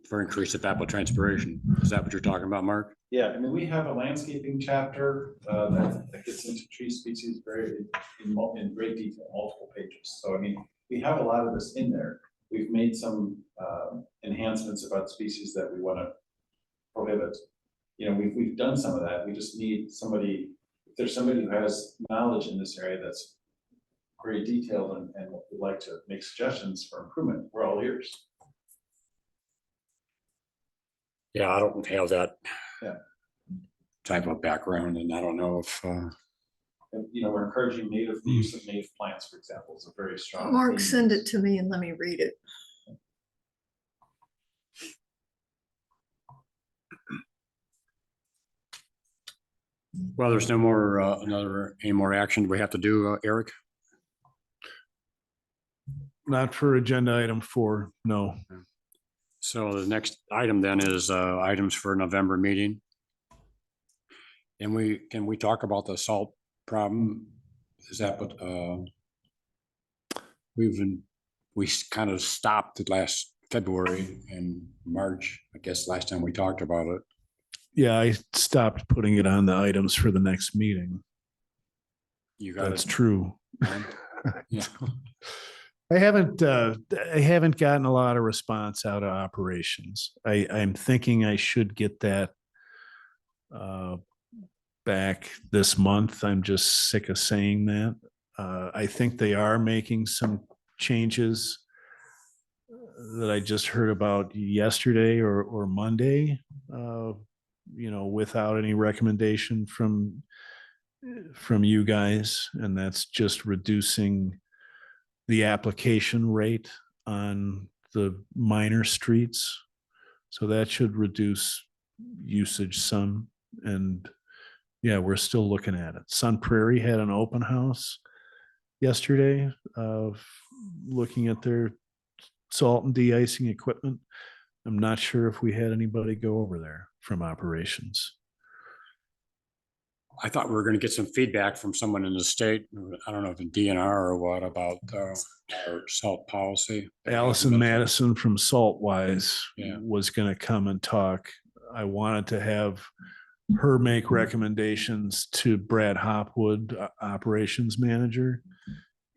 for increase of evapotranspiration. Is that what you're talking about, Mark? Yeah, we have a landscaping chapter that gets into tree species in great detail, multiple pages. So we have a lot of this in there. We've made some enhancements about species that we want to prohibit. We've done some of that. We just need somebody. If there's somebody who has knowledge in this area that's very detailed and would like to make suggestions for improvement, we're all ears. Yeah, I don't have that Yeah. type of background, and I don't know if. And, we're encouraging the use of native plants, for example, is a very strong. Mark, theme. send it to me and let me read it. Well, there's no more any more action we have to do, Eric? Not for agenda item 4, no. So the next item then is items for November meeting. And can we talk about the salt problem? Is that what we kind of stopped it last February and March, I guess last time we talked about it. Yeah, I stopped putting it on the items for the next meeting. You got That's it. true. Yeah. I haven't gotten a lot of response out of operations. I'm thinking I should get that back this month. I'm just sick of saying that. I think they are making some changes that I just heard about yesterday or Monday, without any recommendation from you guys, and that's just reducing the application rate on the minor streets. So that should reduce usage some. And yeah, we're still looking at it. Sun Prairie had an open house yesterday of looking at their salt and de-icing equipment. I'm not sure if we had anybody go over there from operations. I thought we were gonna get some feedback from someone in the state, I don't know if in DNR or what, about our salt policy. Allison Madison from Saltwise Yeah. was going to come and talk. I wanted to have her make recommendations to Brad Hopwood, operations manager.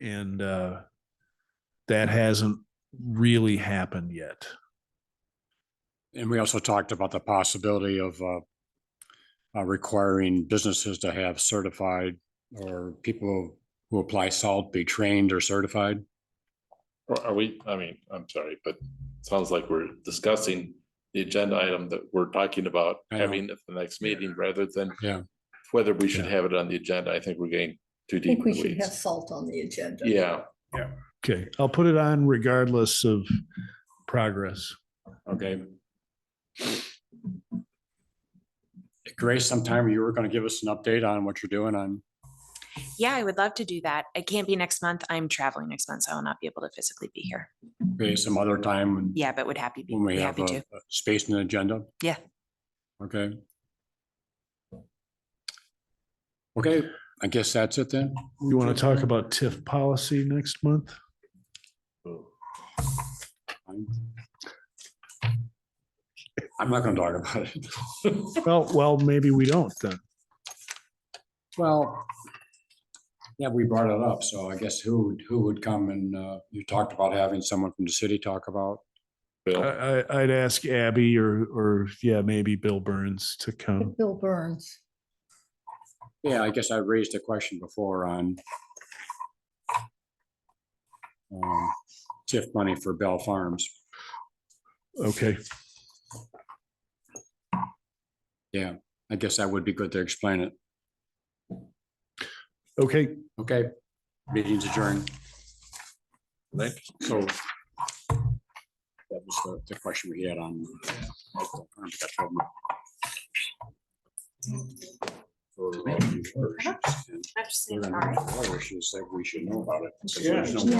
And that hasn't really happened yet. And we also talked about the possibility of requiring businesses to have certified, or people who apply salt be trained or certified. Or are we, I mean, I'm sorry, but it sounds like we're discussing the agenda item that we're talking about I know. having at the next meeting rather than Yeah. whether we should Yeah. have it on the agenda. I think we're getting too I deep think in we the should have weeds. salt on the agenda. Yeah, Okay, I'll put it on regardless of progress. Okay. Grace, sometime you were gonna give us an update on what you're doing on. Yeah, I would love to do that. I can't be next month. I'm traveling next month, so I will not be able to physically be here. Okay, some other time when Yeah, but would happy when we be have happy to. a space in the agenda. Yeah. Okay. Okay, I guess that's it then. You want to talk about TIF policy next month? I'm not gonna talk about it. Well, maybe we don't then. Well, yeah, we brought it up, so I guess who would come and you talked about having someone from the city talk about. Bill, I'd ask Abby or yeah, maybe Bill Burns to come. Bill Burns. Yeah, I guess I raised a question before on TIF money for Bell Farms. Okay, Yeah, I guess that would be good to explain it. okay. Okay, meeting's adjourned. So that was the question we had on. For water issues, and we're gonna have water issues that we should know about it. because there's no Yeah.